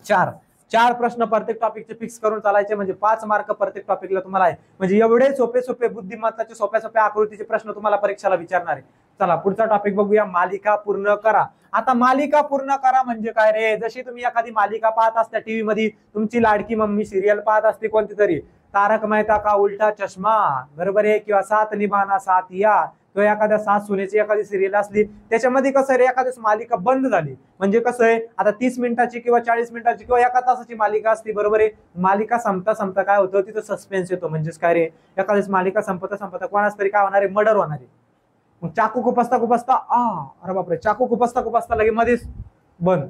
S1: 4 प्रश्न प्रत्येक टॉपिकचे फिक्स करून चालायचे, म्हणजे 5 मार्क प्रत्येक टॉपिकला तुम्हाला आहे. म्हणजे एवढे सोपे बुद्धिमत्ताचे सोप्या आकृतीचे प्रश्न तुम्हाला परीक्षेला विचारणार आहे. चला पुढचा टॉपिक बघूया, मालिका पूर्ण करा. आता मालिका पूर्ण करा म्हणजे काय रे? जशी तुम्ही एखादी मालिका पाहत असता टीव्ही मध्ये, तुमची लाडकी मम्मी सिरियल पाहत असते कोणती तरी, तारक मेहता का उलटा चष्मा, बरोबर आहे, किंवा सात निभाना साथिया, किंवा एखाद्या सास सुनेची एखादी सिरियल असली, त्याच्यामध्ये कसं रे, एखादी मालिका बंद झाली म्हणजे कसं आहे, आता 30 मिनिटाची किंवा 40 मिनिटाची किंवा 1 तासाची मालिका असते, बरोबर आहे. मालिका संपता काय होतं, तिथं सस्पेन्स येतो. म्हणजेच काय रे, एखादी मालिका संपता कोणाच तरी काय होणार आहे, मर्डर होणार आहे. मग चाकू खुपसता अरे बापरे, चाकू खुपसता लगे मध्येच बंद,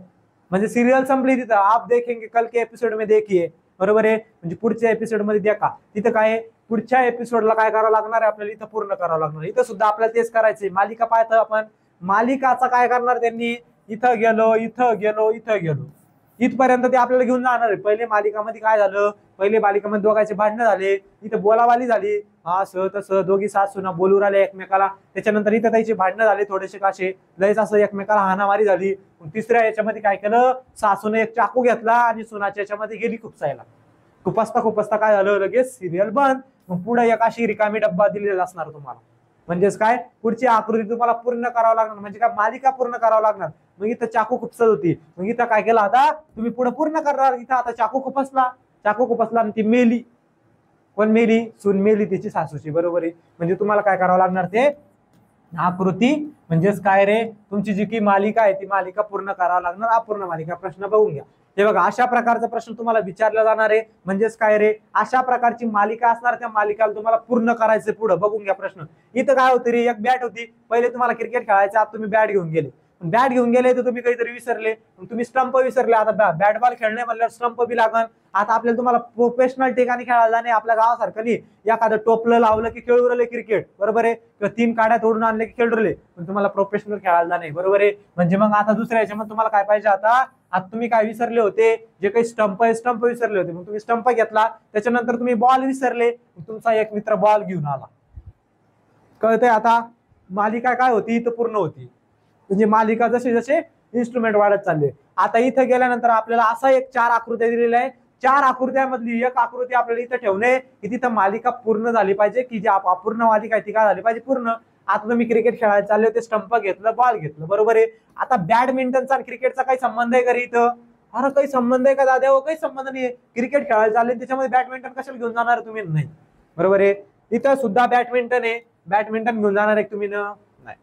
S1: म्हणजे सिरियल संपली तिथं. आप देखेंगे कल के एपिसोड में देखिए, बरोबर आहे, म्हणजे पुढच्या एपिसोड मध्ये देखा. तिथं काय, पुढच्या एपिसोडला काय करावं लागणार आहे आपल्याला, इथं पूर्ण करावं लागणार. इथं सुद्धा आपल्याला तेच करायचंय. मालिका पाहतो आपण, मालिकाचा काय करणार त्यांनी, इथं गेलो इथपर्यंत ते आपल्याला घेऊन जाणार आहे. पहिले मालिकामध्ये काय झालं, पहिले मालिकामध्ये दोघांचे भांडणं झाले, इथं बोलावाली झाली, असं तसं दोघी सास सुना बोलू राहिले एकमेकाला. त्याच्यानंतर इथं त्याची भांडणं झाले थोडेसे काशे, लयच असं एकमेकाला हाणामारी झाली. तिसऱ्या याच्यामध्ये काय केलं, सासूने एक चाकू घेतला आणि सुनाच्या याच्यामध्ये गेली खुपसायला. खुपसता काय झालं, लगेच सिरियल बंद. मग पुढे एक अशी रिकामी डब्बा दिलेला असणार तुम्हाला. म्हणजेच काय, पुढची आकृती तुम्हाला पूर्ण करावं लागणार, म्हणजे काय, मालिका पूर्ण करावं लागणार. मग इथं चाकू खुपसत होती, मग इथं काय केलं, आता तुम्ही पुढे पूर्ण करणार. इथं आता चाकू खुपसला आणि ती मेली. कोण मेली? सून मेली, तिची सासूची, बरोबर आहे. म्हणजे तुम्हाला काय करावं लागणार, ते आकृती म्हणजेच काय रे, तुमची जी की मालिका आहे ती मालिका पूर्ण करावं लागणार. अपूर्ण मालिका प्रश्न बघून घ्या. हे बघा, अशा प्रकारचा प्रश्न तुम्हाला विचारला जाणार आहे. म्हणजेच काय रे, अशा प्रकारची मालिका असणार, त्या मालिकाला तुम्हाला पूर्ण करायचं. पुढे बघून घ्या प्रश्न. इथं काय होतं रे, एक बॅट होती. पहिले तुम्हाला क्रिकेट खेळायचं, आता तुम्ही बॅट घेऊन गेले तर तुम्ही काहीतरी विसरले, तुम्ही स्टंप विसरले. आता बॅट बॉल खेळणे म्हणल्यावर स्टंप बी लागन. आता आपल्याला तुम्हाला प्रोफेशनल ठिकाणी खेळायला नाही, आपल्या गावासारखं नाही, एखादं टोपलं लावलं की खेळू राहिले क्रिकेट, बरोबर आहे, किंवा 3 काड्या तोडून आणले की खेळू राहिले, पण तुम्हाला प्रोफेशनल खेळायला नाही, बरोबर आहे. म्हणजे मग आता दुसऱ्या याच्यामध्ये तुम्हाला काय पाहिजे, आता तुम्ही काय विसरले होते, जे काही स्टंप विसरले होते, मग तुम्ही स्टंप घेतला. त्याच्यानंतर तुम्ही बॉल विसरले, तुमचा एक मित्र बॉल घेऊन आला. कळतंय? आता मालिका काय होती, इथं पूर्ण होती. म्हणजे मालिका जसे इन्स्ट्रुमेंट वाढत चालले. आता इथं गेल्यानंतर आपल्याला असा एक 4 आकृत्या दिलेल्या आहे. 4 आकृत्यामधली एक आकृती आपल्याला इथं ठेवणे, की तिथं मालिका पूर्ण झाली पाहिजे, की जी अपूर्ण मालिका आहे ती काय झाली पाहिजे, पूर्ण. आता तुम्ही क्रिकेट खेळायला चालले होते, स्टंप घेतलं, बॉल घेतलं, बरोबर आहे. आता बॅडमिंटनचा आणि क्रिकेटचा काही संबंध आहे का इथं? अरे काही संबंध आहे का दादा? काही संबंध नाही. क्रिकेट खेळायला चालले त्याच्यामध्ये बॅडमिंटन कशाला घेऊन जाणार तुम्ही? नाही, बरोबर आहे. इथं सुद्धा बॅडमिंटन आहे, बॅडमिंटन घेऊन जाणार आहे तुम्ही? नाही.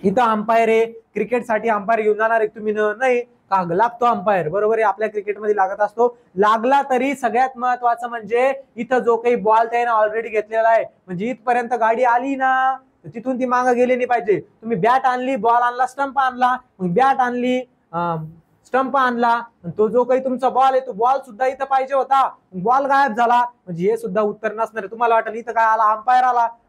S1: इथं अंपायर आहे, क्रिकेटसाठी अंपायर घेऊन जाणार आहे तुम्ही? नाही. का लागतो अंपायर, बरोबर आहे, आपल्या क्रिकेटमध्ये लागत असतो. लागला तरी सगळ्यात महत्वाचं म्हणजे इथं जो काही बॉल त्याने ऑलरेडी घेतलेला आहे, म्हणजे इथपर्यंत गाडी आली ना, तिथून ती मागं गेली नाही पाहिजे. तुम्ही बॅट आणली, बॉल आणला, स्टंप आणला, मग बॅट आणली, स्टंप आणला, तो जो काही तुमचा बॉल आहे तो बॉल सुद्धा इथं पाहिजे होता, बॉल गायब झाला, म्हणजे हे सुद्धा उत्तर नसणार. तुम्हाला वाटलं इथं काय आला,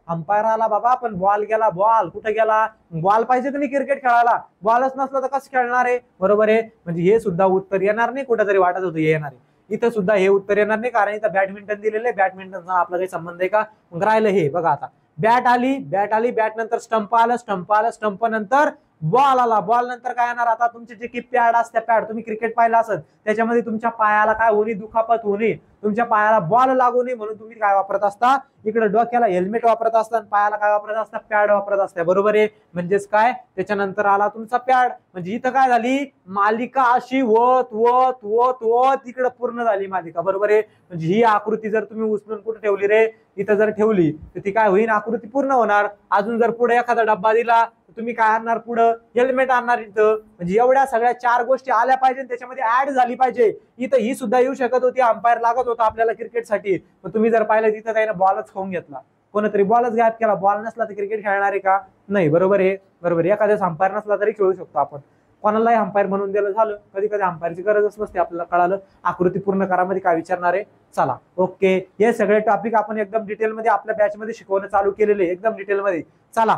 S1: अंपायर आला बाबा, पण बॉल गेला. बॉल कुठे गेला? बॉल पाहिजे तुम्ही क्रिकेट खेळायला, बॉलच नसला तर कसं खेळणार आहे, बरोबर आहे. म्हणजे हे सुद्धा उत्तर येणार नाही, कुठेतरी वाटत होतं येणार आहे. इथं सुद्धा हे उत्तर येणार नाही, कारण इथं बॅडमिंटन दिलेलं आहे. बॅडमिंटनचा आपला काही संबंध आहे का? मग राहिलं हे बघा. आता बॅट आली, बॅट नंतर स्टंप आलं, स्टंप नंतर बॉल आला, बॉल नंतर काय येणार, आता तुमचे जे की पॅड असते, पॅड तुम्ही क्रिकेट पाहिलं असेल, त्याच्यामध्ये तुमच्या पायाला काय होणे, दुखापत होणे, तुमच्या पायाला बॉल लागू नये म्हणून तुम्ही काय वापरत असता, इकडे डोक्याला हेल्मेट वापरत असता, पायाला काय वापरत असता, पॅड वापरत असता, बरोबर आहे. म्हणजेच काय, त्याच्यानंतर आला तुमचा पॅड. म्हणजे इथं काय झाली, मालिका अशी वत इकडे पूर्ण झाली मालिका, बरोबर आहे. म्हणजे ही आकृती जर तुम्ही उचलून कुठे ठेवली रे, इथं जर ठेवली तर ती काय होईल, आकृती पूर्ण होणार. अजून जर पुढे एखादा डब्बा दिला, तुम्ही काय आणणार, पुढं हेल्मेट आणणार इथं. म्हणजे एवढ्या सगळ्या 4 गोष्टी आल्या पाहिजे, त्याच्यामध्ये ऍड झाली पाहिजे. इथं ही सुद्धा येऊ शकत होती, अंपायर लागत होता आपल्याला क्रिकेटसाठी, पण तुम्ही जर पाहिलं तिथं त्याने बॉलच खाऊन घेतला, कोणतरी बॉलच गायब केला. बॉल नसला तर क्रिकेट खेळणार आहे का? नाही, बरोबर आहे, बरोबर. एखाद्या अंपायर नसला तरी खेळू शकतो आपण, कोणालाही अंपायर म्हणून दिलं झालं. कधी कधी अंपायरची गरजच नसते, आपल्याला कळालं. आकृती पूर्ण करामध्ये काय विचारणार आहे, चला ओके. हे सगळे टॉपिक आपण एकदम डिटेलमध्ये आपल्या बॅचमध्ये शिकवणं चालू केलेले, एकदम डिटेलमध्ये. चला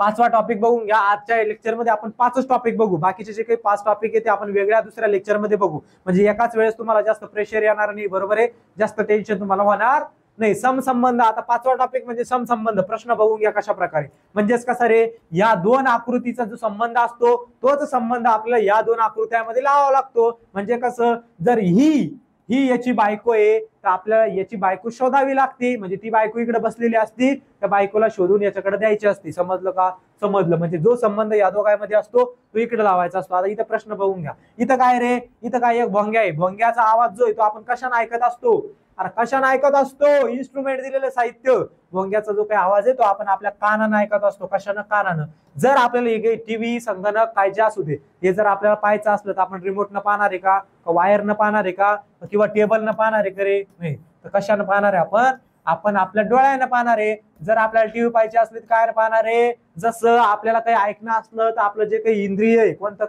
S1: 5वा टॉपिक बघून घ्या. आजच्या लेक्चरमध्ये आपण 5च टॉपिक बघू. बाकीचे जे काही 5 टॉपिक आहे ते आपण वेगळ्या दुसऱ्या लेक्चरमध्ये बघू. म्हणजे एकाच वेळेस तुम्हाला जास्त प्रेशर येणार नाही, बरोबर आहे, जास्त टेन्शन तुम्हाला होणार नाही. समसंबंध, आता 5वा टॉपिक म्हणजे समसंबंध. प्रश्न बघून घ्या कशा प्रकारे. म्हणजेच कसं रे, या दोन आकृतीचा जो संबंध असतो तोच संबंध आपल्याला या दोन आकृत्यामध्ये लावावा लागतो. म्हणजे कसं, जर ही याची बायको आहे तर आपल्याला याची बायको शोधावी लागते. म्हणजे ती बायको इकडे बसलेली असती, त्या बायकोला शोधून याच्याकडे द्यायची असते. समजलं का? समजलं. म्हणजे जो संबंध या दोघांमध्ये असतो तो इकडे लावायचा असतो. आता इथं प्रश्न बघून घ्या. इथं काय रे, इथं काय एक भोंग्या आहे. भोंग्याचा आवाज जो आहे तो आपण कशाने ऐकत असतो? अरे कशाने ऐकत असतो? इन्स्ट्रुमेंट दिलेलं साहित्य. भोंग्याचा जो काही आवाज आहे तो आपण आपल्या कानानं ऐकत असतो. कशानं? कानानं. जर आपल्याला टीव्ही, संगणक काय जे असू दे, हे जर आपल्याला पाहायचं असलं तर आपण रिमोटनं पाहणार आहे का? वायरनं पाहणार आहे का? किंवा टेबलनं पाहणार आहे का रे? नाही. तर कशानं पाहणार आहे? आपण आपल्या डोळ्यानं पाहणार आहे. जर आपल्याला टीव्ही पाहायची असली तर काय पाहणार आहे? जसं आपल्याला काही ऐकणं असलं तर आपलं जे काही इंद्रिय आहे, कोणतं?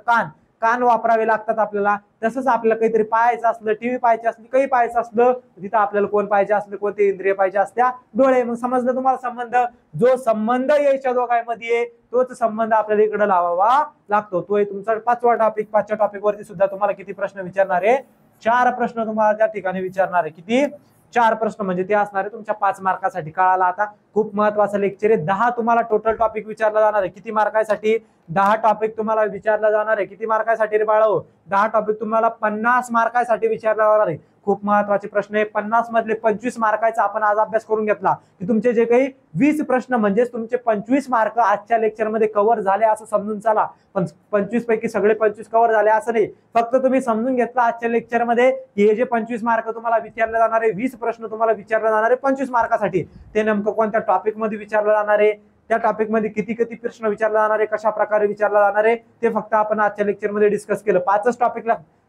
S1: कान वापरावे लागतात आपल्याला. तसंच आपल्याला काहीतरी पाहायचं असलं, टीव्ही पाहायची असली, काही पाहायचं असलं, तिथं आपल्याला कोण पाहिजे असलं, कोणते इंद्रिय पाहिजे असत्या? डोळे. मग समजलं तुम्हाला संबंध? जो संबंध याच्या दोघांमध्ये तोच संबंध आपल्याला इकडे लावावा लागतो. तो आहे तुमचा 5वा टॉपिक. 5च्या टॉपिक वरती सुद्धा तुम्हाला किती प्रश्न विचारणार आहे? 4 प्रश्न तुम्हाला त्या ठिकाणी विचारणार आहे. किती? 4 प्रश्न. म्हणजे ते असणार आहे तुमच्या 5 मार्कासाठी. कळाला? आता खूप महत्वाचं लेक्चर आहे. 10 तुम्हाला टोटल टॉपिक विचारला जाणार आहे. किती मार्कासाठी? 10 टॉपिक तुम्हाला विचारला जाणार आहे. किती मार्कासाठी रे बाळो? 10 टॉपिक तुम्हाला 50 मार्कासाठी विचारला जाणार आहे. खूप महत्वाचे प्रश्न आहे. 50 मधले 25 मार्काचा आपण आज अभ्यास करून घेतला की तुमचे जे काही 20 प्रश्न म्हणजे तुमचे 25 मार्क आजच्या लेक्चरमध्ये कव्हर झाले असं समजून चला. पण 25 पैकी सगळे 25 कव्हर झाले असं नाही. फक्त तुम्ही समजून घेतला आजच्या लेक्चरमध्ये की हे जे 25 मार्क तुम्हाला विचारले जाणार आहे, 20 प्रश्न तुम्हाला विचारले जाणार आहे 25 मार्कासाठी, ते नेमकं कोणत्या टॉपिक मध्ये विचारलं जाणार आहे, त्या टॉपिक मध्ये किती किती प्रश्न विचारला जाणार आहे, कशा प्रकारे विचारला जाणार आहे, ते फक्त आपण आजच्या लेक्चरमध्ये डिस्कस केलं.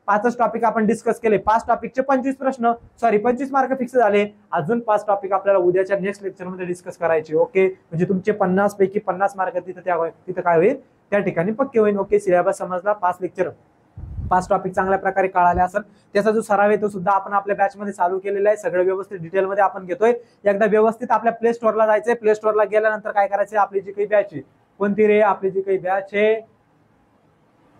S1: 5च टॉपिक आपण डिस्कस केले. 5 टॉपिकचे 25 प्रश्न, सॉरी 25 मार्क फिक्स झाले. अजून 5 टॉपिक आपल्याला उद्याच्या नेक्स्ट लेक्चरमध्ये डिस्कस करायचे. ओके, म्हणजे तुमचे 50 पैकी 50 मार्क तिथं काय होईल? त्या ठिकाणी पक्के होईल. ओके, सिलेबस समजला. 5 टॉपिक चांगल्या प्रकारे कळाले असेल. त्याचा जो सराव आहे तो सुद्धा आपण आपल्या बॅच मध्ये चालू केलेला आहे. सगळं व्यवस्थित डिटेलमध्ये आपण घेतोय. एकदा व्यवस्थित आपल्या प्ले स्टोअरला जायचंय. प्ले स्टोअरला गेल्यानंतर काय करायचंय? आपली जी काही बॅच आहे, कोणती रे? आपली जी काही बॅच आहे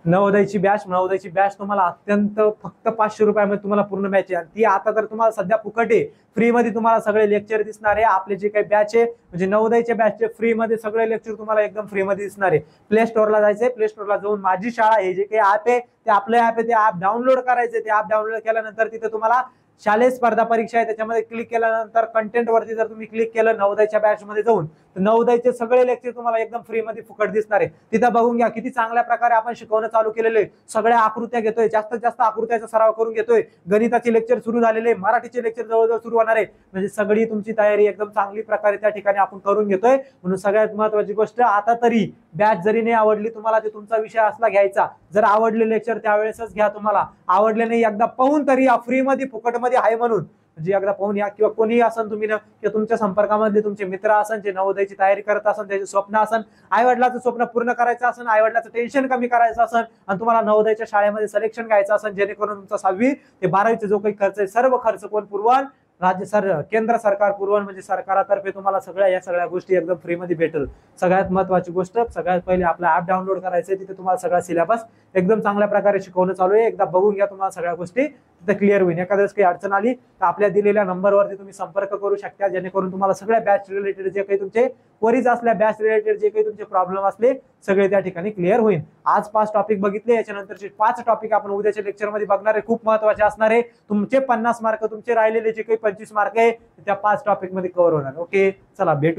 S1: नवोदयची बॅच. नवोदयची बॅच तुम्हाला अत्यंत फक्त 500 रुपयामध्ये तुम्हाला पूर्ण बॅच आहे. आणि ती आता तर तुम्हाला सध्या फुकट आहे. फ्री मध्ये तुम्हाला सगळे लेक्चर दिसणार आहे. आपले जे काही बॅच आहे म्हणजे नवोदयच्या बॅचचे फ्री मध्ये सगळे लेक्चर तुम्हाला एकदम फ्री मध्ये दिसणार आहे. प्ले स्टोअरला जायचंय. प्ले स्टोअरला जाऊन माझी शाळा हे जे काही ऍप आहे ते आपलं ऍप आहे, ते ऍप डाउनलोड करायचे. ते ऍप डाउनलोड केल्यानंतर तिथे तुम्हाला शालेय स्पर्धा परीक्षा आहे त्याच्यामध्ये क्लिक केल्यानंतर कंटेंट वरती जर तुम्ही क्लिक केलं नवोदयच्या बॅच मध्ये जाऊन, तर नवोदयचे सगळे लेक्चर तुम्हाला एकदम फ्री मध्ये फुकट दिसणार आहे. तिथं बघून घ्या किती चांगल्या प्रकारे आपण शिकवणं चालू केलेलं आहे. सगळ्या आकृत्या घेतोय, जास्तीत जास्त आकृत्याचा सराव करून घेतोय. गणिताचे लेक्चर सुरू झालेले, मराठीचे लेक्चर जवळजवळ सुरू होणार आहे. म्हणजे सगळी तुमची तयारी एकदम चांगली प्रकारे त्या ठिकाणी आपण करून घेतोय. म्हणून सगळ्यात महत्वाची गोष्ट, आता तरी बॅच जरी नाही आवडली तुम्हाला, ते तुमचा विषय असला घ्यायचा. जर आवडले लेक्चर त्यावेळेसच घ्या. तुम्हाला आवडले नाही एकदा पाहून तरी या, फ्री मध्ये फुकट मध्ये आहे म्हणून. म्हणजे एकदा पाहून या. किंवा कोणी असन तुम्ही किंवा तुमच्या संपर्कामधले तुमचे मित्र असन जे नवोदयची तयारी करत असन, त्याचे स्वप्न असन, आईवडिलाचं स्वप्न पूर्ण करायचं असन, आईवडिलाचं टेन्शन कमी करायचं असन आणि तुम्हाला नवोदयच्या शाळेमध्ये सिलेक्शन घ्यायचं असन, जेणेकरून तुमचा 6वी ते 12वीचा जो काही खर्च आहे सर्व खर्च कोण पुरवण? केंद्र सरकार पुरवण. म्हणजे सरकारातर्फे तुम्हाला या सगळ्या गोष्टी एकदम फ्री मध्ये भेटेल. सगळ्यात महत्वाची गोष्ट, सगळ्यात पहिले आपला ऍप डाउनलोड करायचं. तिथे तुम्हाला सगळा सिलेबस एकदम चांगल्या प्रकारे शिकवणं चालू आहे. एकदा बघून घ्या, तुम्हाला सगळ्या गोष्टी तिथे क्लिअर होईल. एखाद्या वेळेस काही अडचण आली तर आपल्या दिलेल्या नंबरवरती तुम्ही संपर्क करू शकता, जेणेकरून तुम्हाला सगळ्या बॅच रिलेटेड जे काही तुमचे क्वेरीज असल्या, बॅच रिलेटेड जे काही तुमचे प्रॉब्लेम असले सगळे त्या ठिकाणी क्लिअर होईल. आज 5 टॉपिक बघितले, याच्यानंतरचे 5 टॉपिक आपण उद्याच्या लेक्चरमध्ये बघणार आहे. खूप महत्वाचे असणार आहे. तुमचे 50 मार्क, तुमचे राहिलेले जे काही 25 मार्क आहे त्या 5 टॉपिक मध्ये कव्हर होणार. ओके, चला भेटूया.